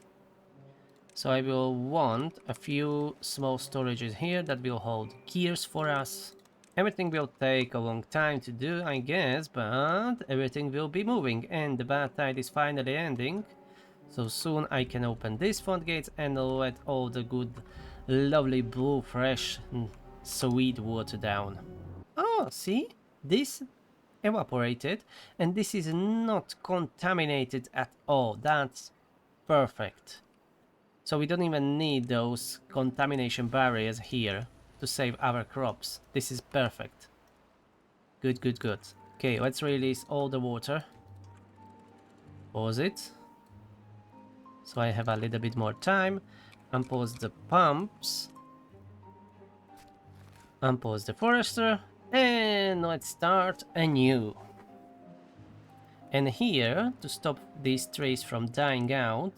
So I will want a few small storages here that will hold gears for us. Everything will take a long time to do, I guess, but everything will be moving and the bad tide is finally ending. So soon I can open these front gates and let all the good, lovely blue, fresh, sweet water down. Oh, see? This evaporated and this is not contaminated at all. That's perfect. So we don't even need those contamination barriers here to save our crops. This is perfect. Good, good, good. Okay, let's release all the water. Pause it. So I have a little bit more time. Unpause the pumps. Unpause the forester. And let's start anew. And here, to stop these trees from dying out,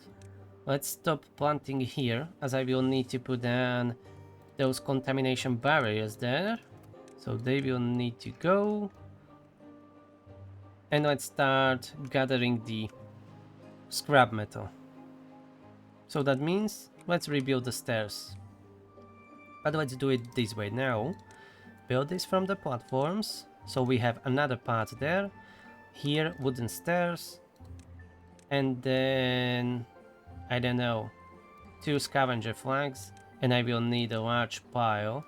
let's stop planting here, as I will need to put down those contamination barriers there. So they will need to go. And let's start gathering the scrap metal. So that means let's rebuild the stairs. But let's do it this way now. Build this from the platforms. So we have another part there. Here, wooden stairs. And then, I don't know, 2 scavenger flags. And I will need a large pile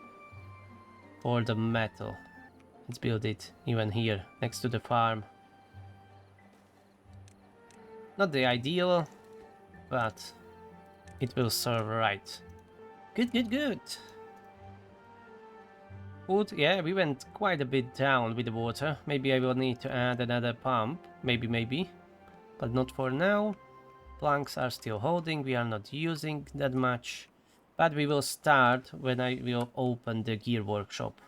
for the metal. Let's build it even here, next to the farm. Not the ideal, but it will serve right. Good, good, good. Food, yeah, we went quite a bit down with the water. Maybe I will need to add another pump. Maybe. But not for now. Planks are still holding, we are not using that much. But we will start when I will open the gear workshop.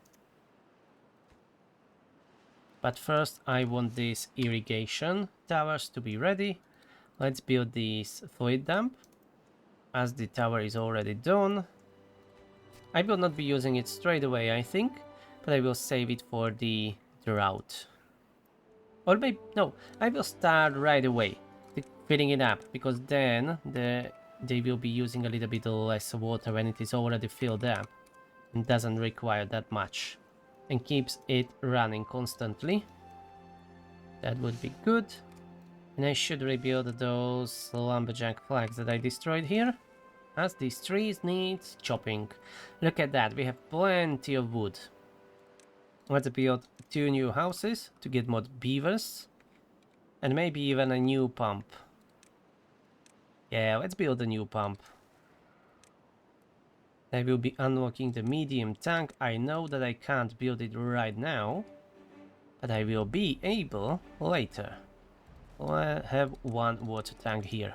But first I want these irrigation towers to be ready. Let's build this fluid dump, as the tower is already done. I will not be using it straight away, I think, but I will save it for the drought. Or maybe, no, I will start right away filling it up, because then they will be using a little bit less water when it is already filled up and doesn't require that much and keeps it running constantly. That would be good. And I should rebuild those lumberjack flags that I destroyed here, as these trees need chopping. Look at that, we have plenty of wood. Let's build 2 new houses to get more beavers, and maybe even a new pump. Yeah, let's build a new pump. I will be unlocking the medium tank. I know that I can't build it right now, but I will be able later. We'll have 1 water tank here.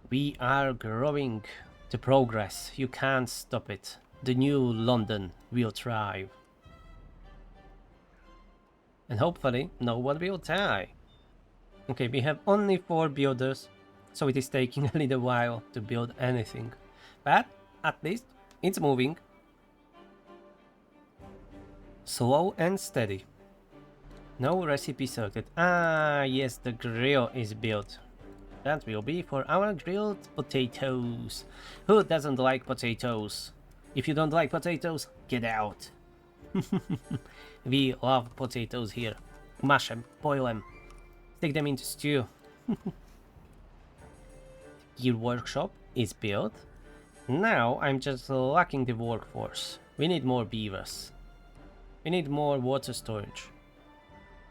We are growing. The progress, you can't stop it. The new London will thrive. And hopefully no one will die. Okay, we have only 4 builders, so it is taking a little while to build anything. But at least it's moving. Slow and steady. No recipe circuit. Ah, yes, the grill is built. That will be for our grilled potatoes. Who doesn't like potatoes? If you don't like potatoes, get out. We love potatoes here. Mash them, boil them, stick them into stew. Gear workshop is built. Now I'm just lacking the workforce. We need more beavers. We need more water storage.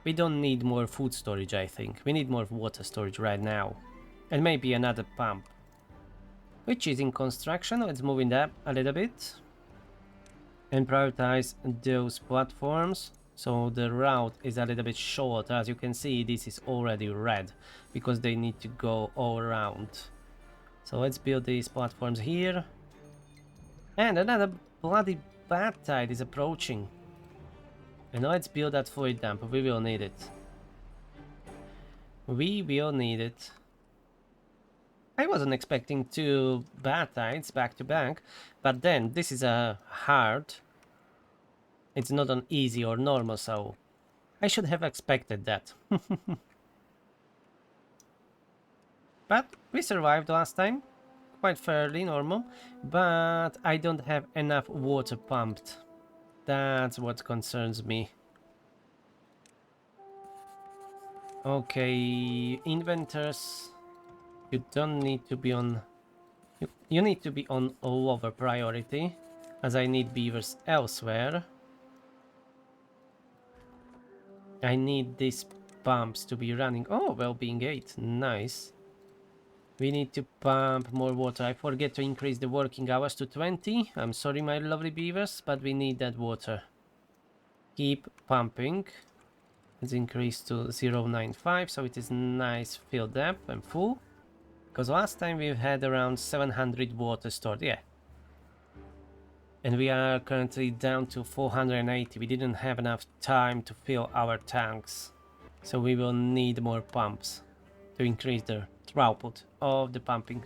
We don't need more food storage, I think. We need more water storage right now. And maybe another pump, which is in construction. Let's move it up a little bit and prioritize those platforms. So the route is a little bit short. As you can see, this is already red because they need to go all around. So let's build these platforms here. And another bloody bad tide is approaching. And let's build that fluid dump. We will need it. We will need it. I wasn't expecting 2 bad tides back to back, but then this is a hard. It's not an easy or normal, so I should have expected that. But we survived last time, quite fairly normal, but I don't have enough water pumped. That's what concerns me. Okay, inventors. You don't need to be on... You need to be on lower priority, as I need beavers elsewhere. I need these pumps to be running. Oh, wellbeing 8, nice. We need to pump more water. I forget to increase the working hours to 20. I'm sorry, my lovely beavers, but we need that water. Keep pumping. Let's increase to 0.95, so it is nice, filled up and full. Because last time we had around 700 water stored, yeah. And we are currently down to 480. We didn't have enough time to fill our tanks. So we will need more pumps to increase the throughput of the pumping.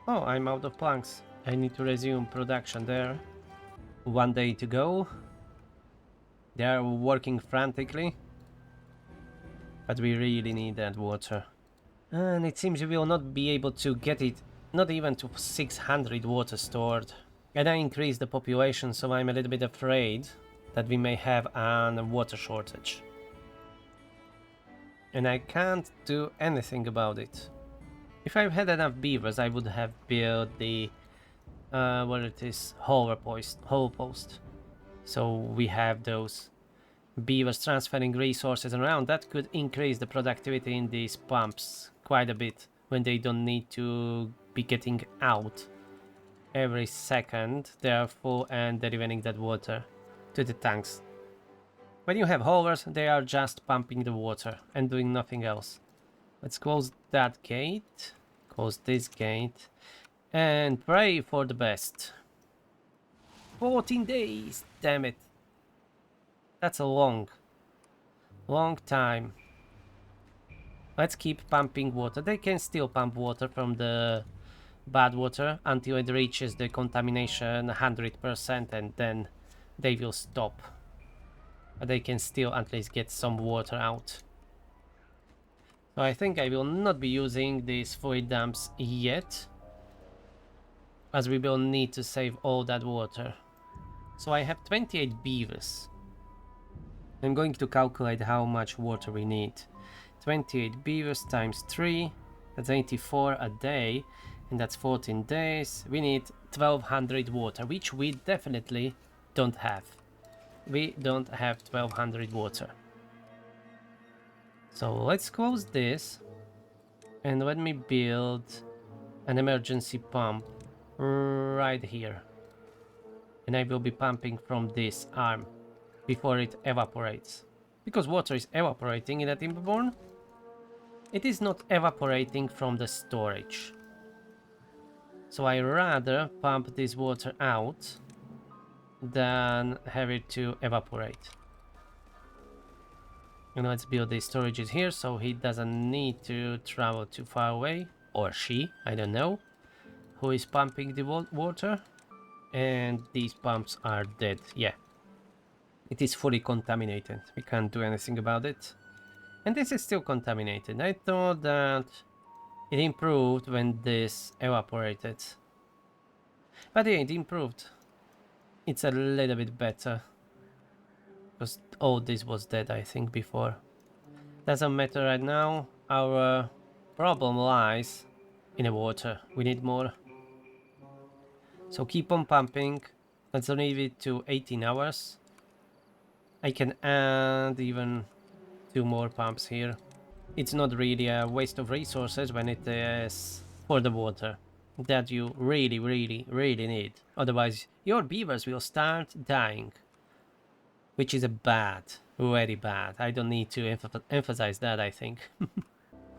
Oh, I'm out of planks. I need to resume production there. 1 day to go. They are working frantically. But we really need that water. And it seems we will not be able to get it, not even to 600 water stored. And I increased the population, so I'm a little bit afraid that we may have a water shortage. And I can't do anything about it. If I had enough beavers, I would have built the, what it is, hole post. So we have those beavers transferring resources around. That could increase the productivity in these pumps quite a bit when they don't need to be getting out every second. They are full and delivering that water to the tanks. When you have haulers, they are just pumping the water and doing nothing else. Let's close that gate, close this gate, and pray for the best. 14 days, damn it. That's a long time. Let's keep pumping water. They can still pump water from the bad water until it reaches the contamination 100% and then they will stop. But they can still at least get some water out. So I think I will not be using these fluid dumps yet, as we will need to save all that water. So I have 28 beavers. I'm going to calculate how much water we need. 28 beavers times 3, that's 84 a day, and that's 14 days. We need 1200 water, which we definitely don't have. We don't have 1200 water. So let's close this and let me build an emergency pump right here. And I will be pumping from this arm before it evaporates. Because water is evaporating in a Timberborn, it is not evaporating from the storage. So I rather pump this water out than have it to evaporate. And let's build the storages here so he doesn't need to travel too far away. Or she, I don't know, who is pumping the water. And these pumps are dead, yeah. It is fully contaminated, we can't do anything about it. And this is still contaminated. I thought that it improved when this evaporated. But yeah, it improved. It's a little bit better. Because all this was dead, I think, before. Doesn't matter right now. Our problem lies in the water. We need more. So keep on pumping. Let's leave it to 18 hours. I can add even 2 more pumps here. It's not really a waste of resources when it is for the water that you really need. Otherwise, your beavers will start dying. Which is a bad, very bad. I don't need to emphasize that, I think.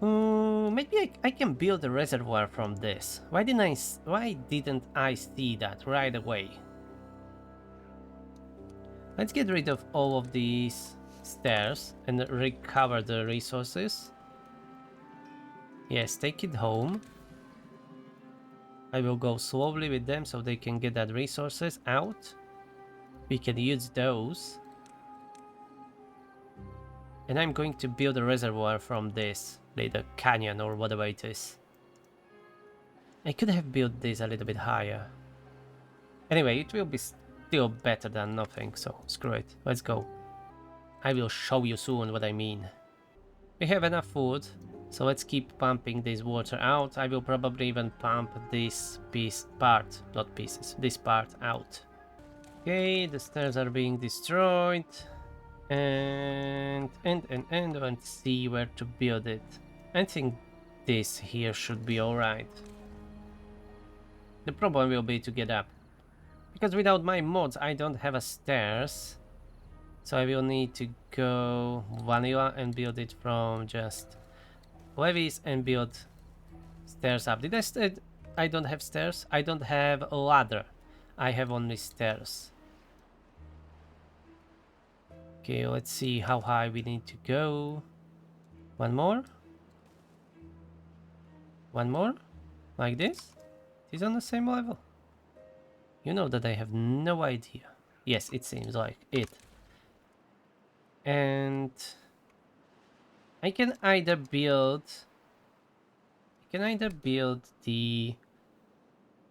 Maybe I can build a reservoir from this. Why didn't I see that right away? Let's get rid of all of these stairs and recover the resources. Yes, take it home. I will go slowly with them so they can get that resources out. We can use those. And I'm going to build a reservoir from this little canyon or whatever it is. I could have built this a little bit higher. Anyway, it will be still better than nothing, so screw it. Let's go. I will show you soon what I mean. We have enough food, so let's keep pumping this water out. I will probably even pump this part out. Okay, the stairs are being destroyed. And let's see where to build it. I think this here should be alright. The problem will be to get up. Because without my mods I don't have a stairs. So I will need to go vanilla and build it from just levees and build stairs up. Did I say I don't have stairs? I don't have a ladder. I have only stairs. Okay, let's see how high we need to go. One more? One more? Like this? It is on the same level. You know that I have no idea. Yes, it seems like it. And I can either build the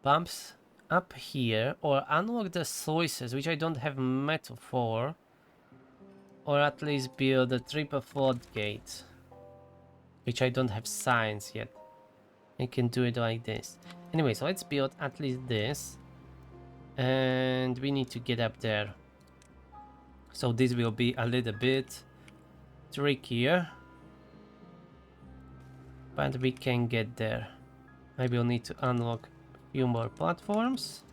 pumps up here or unlock the sluices, which I don't have metal for. Or at least build a triple floodgate, which I don't have science yet. I can do it like this. Anyway, so let's build at least this. And we need to get up there. So this will be a little bit trickier, but we can get there. Maybe we'll need to unlock a few more platforms.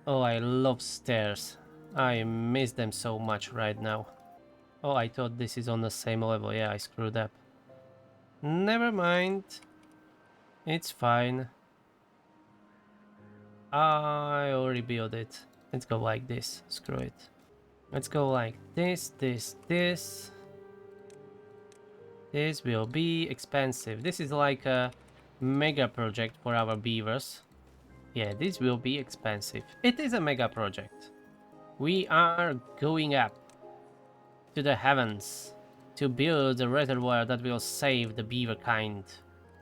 Oh, I love stairs. I miss them so much right now. Oh, I thought this is on the same level. Yeah, I screwed up. Never mind. It's fine. I already built it. Let's go like this. Screw it. Let's go like this, this, this. This will be expensive. This is like a mega project for our beavers. Yeah, this will be expensive. It is a mega project. We are going up to the heavens to build a reservoir that will save the beaver kind.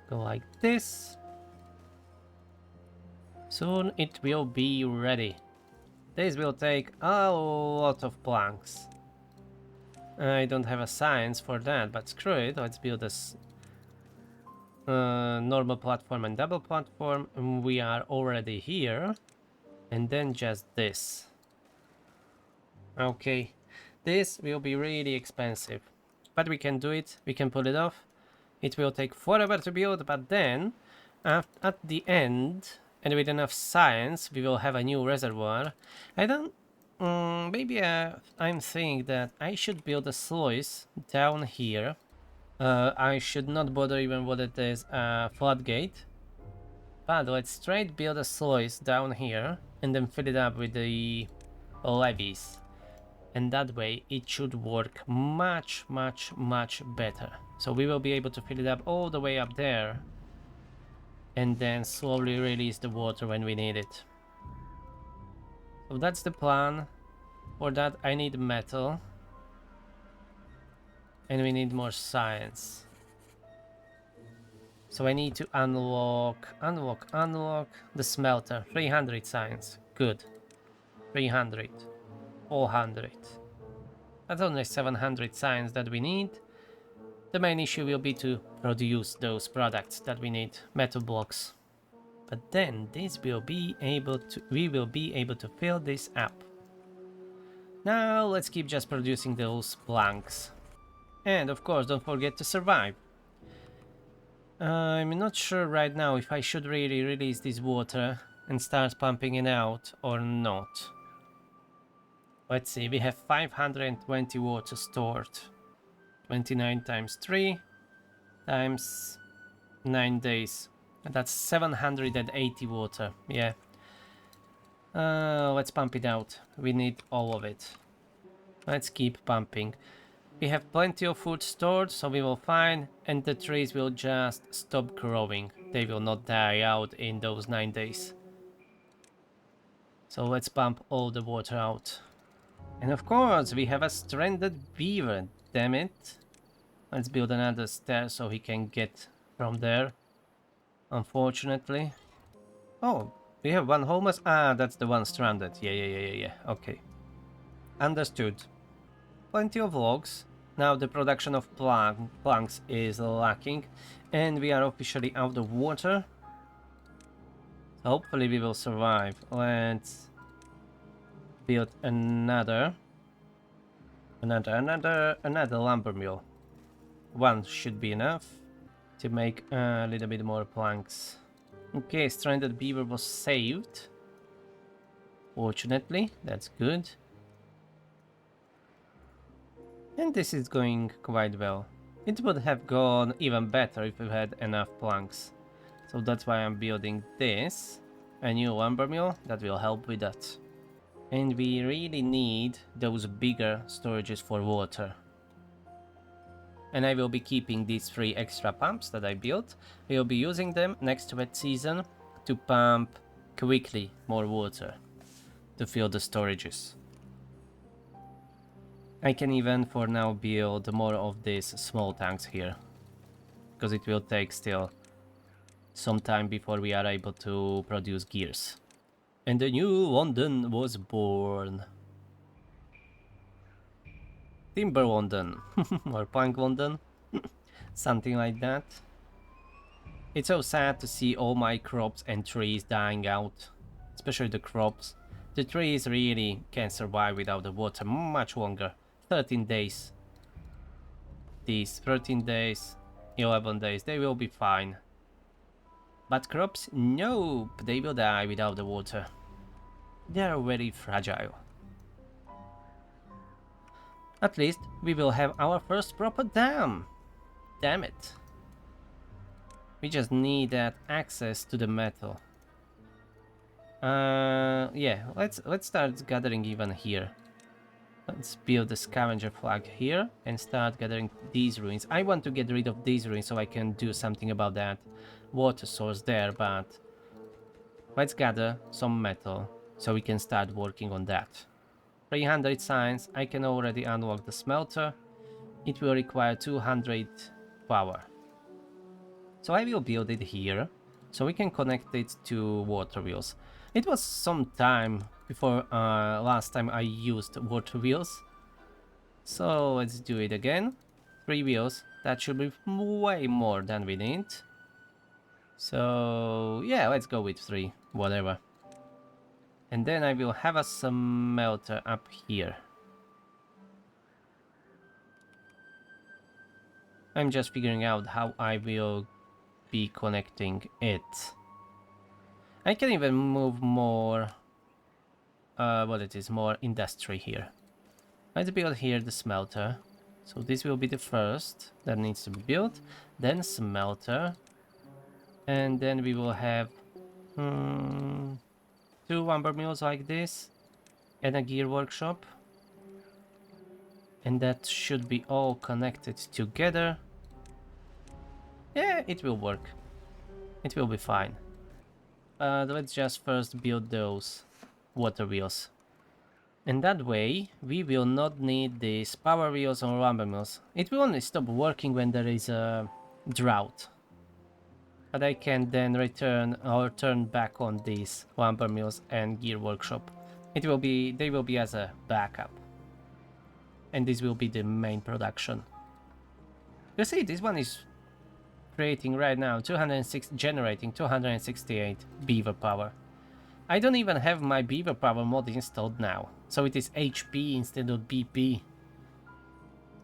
Go like this. Soon it will be ready. This will take a lot of planks. I don't have a science for that, but screw it. Let's build this normal platform and double platform. We are already here. And then just this. Okay. This will be really expensive. But we can do it. We can pull it off. It will take forever to build, but then at the end, and with enough science, we will have a new reservoir. I don't... maybe I'm thinking that I should build a sluice down here. I should not bother even what it is, floodgate. But let's straight build a sluice down here and then fill it up with the levees. And that way it should work much better. So we will be able to fill it up all the way up there and then slowly release the water when we need it. So that's the plan. For that I need metal and we need more science. So I need to unlock the smelter. 300 science, good. 300, 400. That's only 700 science that we need. The main issue will be to produce those products that we need, metal blocks. But then we will be able to fill this up. Now let's keep just producing those planks. And of course, don't forget to survive. I'm not sure right now if I should really release this water and start pumping it out or not. Let's see, we have 520 water stored. 29 times 3 times 9 days. That's 780 water, yeah. Let's pump it out. We need all of it. Let's keep pumping. We have plenty of food stored, so we will find, and the trees will just stop growing. They will not die out in those 9 days. So let's pump all the water out. And of course, we have a stranded beaver, damn it. Let's build another stair so he can get from there. Unfortunately. Oh, we have one homeless. Ah, that's the one stranded. Yeah. Okay. Understood. Plenty of logs. Now the production of planks is lacking. And we are officially out of water. So hopefully we will survive. Let's build another lumber mill. One should be enough to make a little bit more planks. Okay, stranded beaver was saved. Fortunately, that's good. And this is going quite well. It would have gone even better if we had enough planks. So that's why I'm building this. A new lumber mill that will help with that. And we really need those bigger storages for water. And I will be keeping these 3 extra pumps that I built. We will be using them next wet season to pump quickly more water to fill the storages. I can even for now build more of these small tanks here, because it will take still some time before we are able to produce gears. And the new London was born. Timber London or Plank London, something like that. It's so sad to see all my crops and trees dying out, especially the crops. The trees really can't survive without the water much longer. 13 days. These 13 days, 11 days, they will be fine. But crops, nope, they will die without the water. They are very fragile. At least we will have our first proper dam. Damn it. We just need that access to the metal. Yeah, let's start gathering even here. Let's build the scavenger flag here and start gathering these ruins. I want to get rid of these ruins so I can do something about that water source there, but let's gather some metal so we can start working on that. 300 signs, I can already unlock the smelter. It will require 200 power. So I will build it here so we can connect it to water wheels. It was some time before last time I used water wheels. So let's do it again. 3 wheels, that should be way more than we need. So yeah, let's go with 3, whatever. And then I will have a smelter up here. I'm just figuring out how I will be connecting it. I can even move more more industry here. Let's build here the smelter. So this will be the first that needs to be built, then smelter, and then we will have 2 lumber mills like this and a gear workshop, and that should be all connected together. Yeah, it will work. It will be fine. Let's just first build those water wheels. And that way, we will not need these power wheels or lumber mills. It will only stop working when there is a drought. But I can then return or turn back on these lumber mills and gear workshop. They will be as a backup. And this will be the main production. You see, this one is creating right now generating 268 beaver power. I don't even have my beaver power mod installed now, so it is HP instead of BP.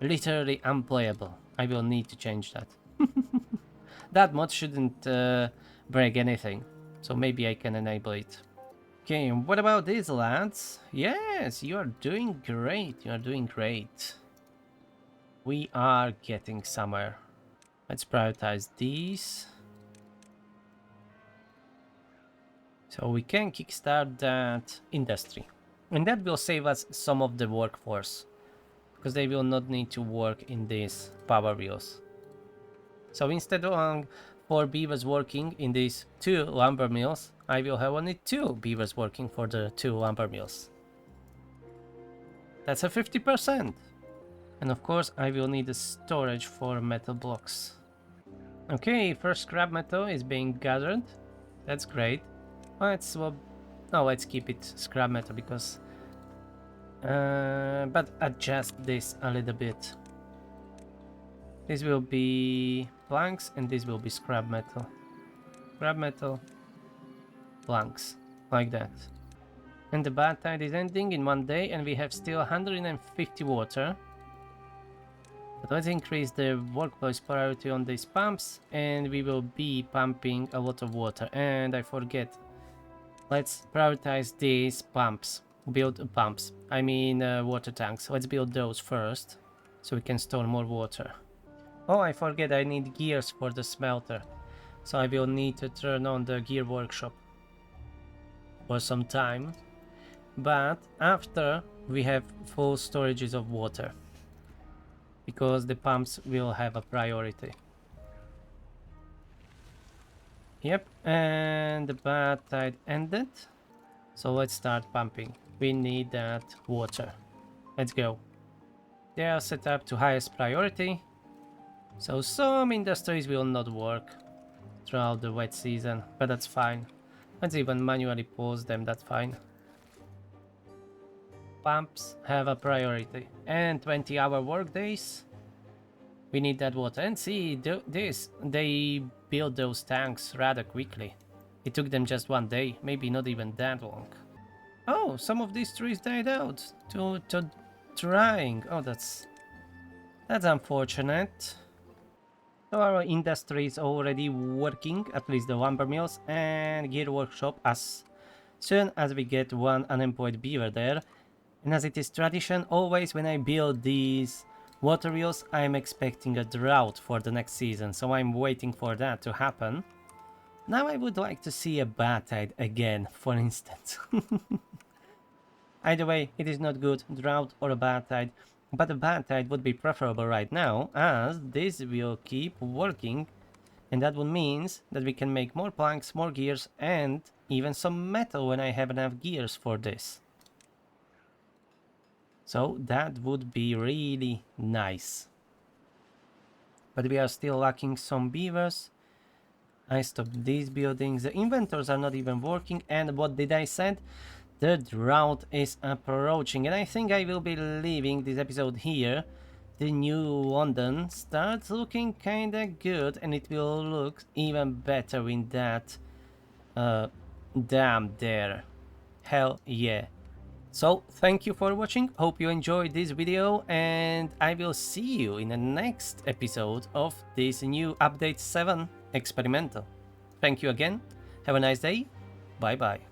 Literally unplayable. I will need to change that. That mod shouldn't break anything, so maybe I can enable it. Okay, what about these lads? Yes, you are doing great, you are doing great. We are getting somewhere. Let's prioritize these. So we can kickstart that industry. And that will save us some of the workforce, because they will not need to work in these power wheels. So instead of 4 beavers working in these 2 lumber mills, I will have only 2 beavers working for the 2 lumber mills. That's a 50%. And of course I will need a storage for metal blocks. Okay, first scrap metal is being gathered. That's great. Let's keep it scrap metal because but adjust this a little bit. This will be planks and this will be scrap metal. Scrap metal, planks, like that. And the bad tide is ending in 1 day and we have still 150 water. But let's increase the workplace priority on these pumps and we will be pumping a lot of water. And I forget, let's prioritize these pumps. Build pumps, I mean water tanks. Let's build those first so we can store more water. Oh, I forget, I need gears for the smelter. So I will need to turn on the gear workshop for some time. But after we have full storages of water, because the pumps will have a priority. Yep, and the bad tide ended. So let's start pumping. We need that water. Let's go. They are set up to highest priority. So some industries will not work throughout the wet season, but that's fine. Let's even manually pause them, that's fine. Pumps have a priority. And 20-hour work days. We need that water. And see, they built those tanks rather quickly. It took them just 1 day, maybe not even that long. Oh, some of these trees died out. trying. Oh, that's unfortunate. So our industry is already working, at least the lumber mills and gear workshop, as soon as we get one unemployed beaver there. And as it is tradition, always when I build these water wheels, I'm expecting a drought for the next season, so I'm waiting for that to happen. Now I would like to see a bad tide again, for instance. Either way, it is not good, drought or a bad tide, but a bad tide would be preferable right now, as this will keep working, and that would mean that we can make more planks, more gears, and even some metal when I have enough gears for this. So that would be really nice. But we are still lacking some beavers. I stopped these buildings. The inventors are not even working. And what did I said? The drought is approaching. And I think I will be leaving this episode here. The new London starts looking kinda good. And it will look even better with that dam there. Hell yeah. So, thank you for watching, hope you enjoyed this video, and I will see you in the next episode of this new Update 7 experimental. Thank you again, have a nice day, bye bye.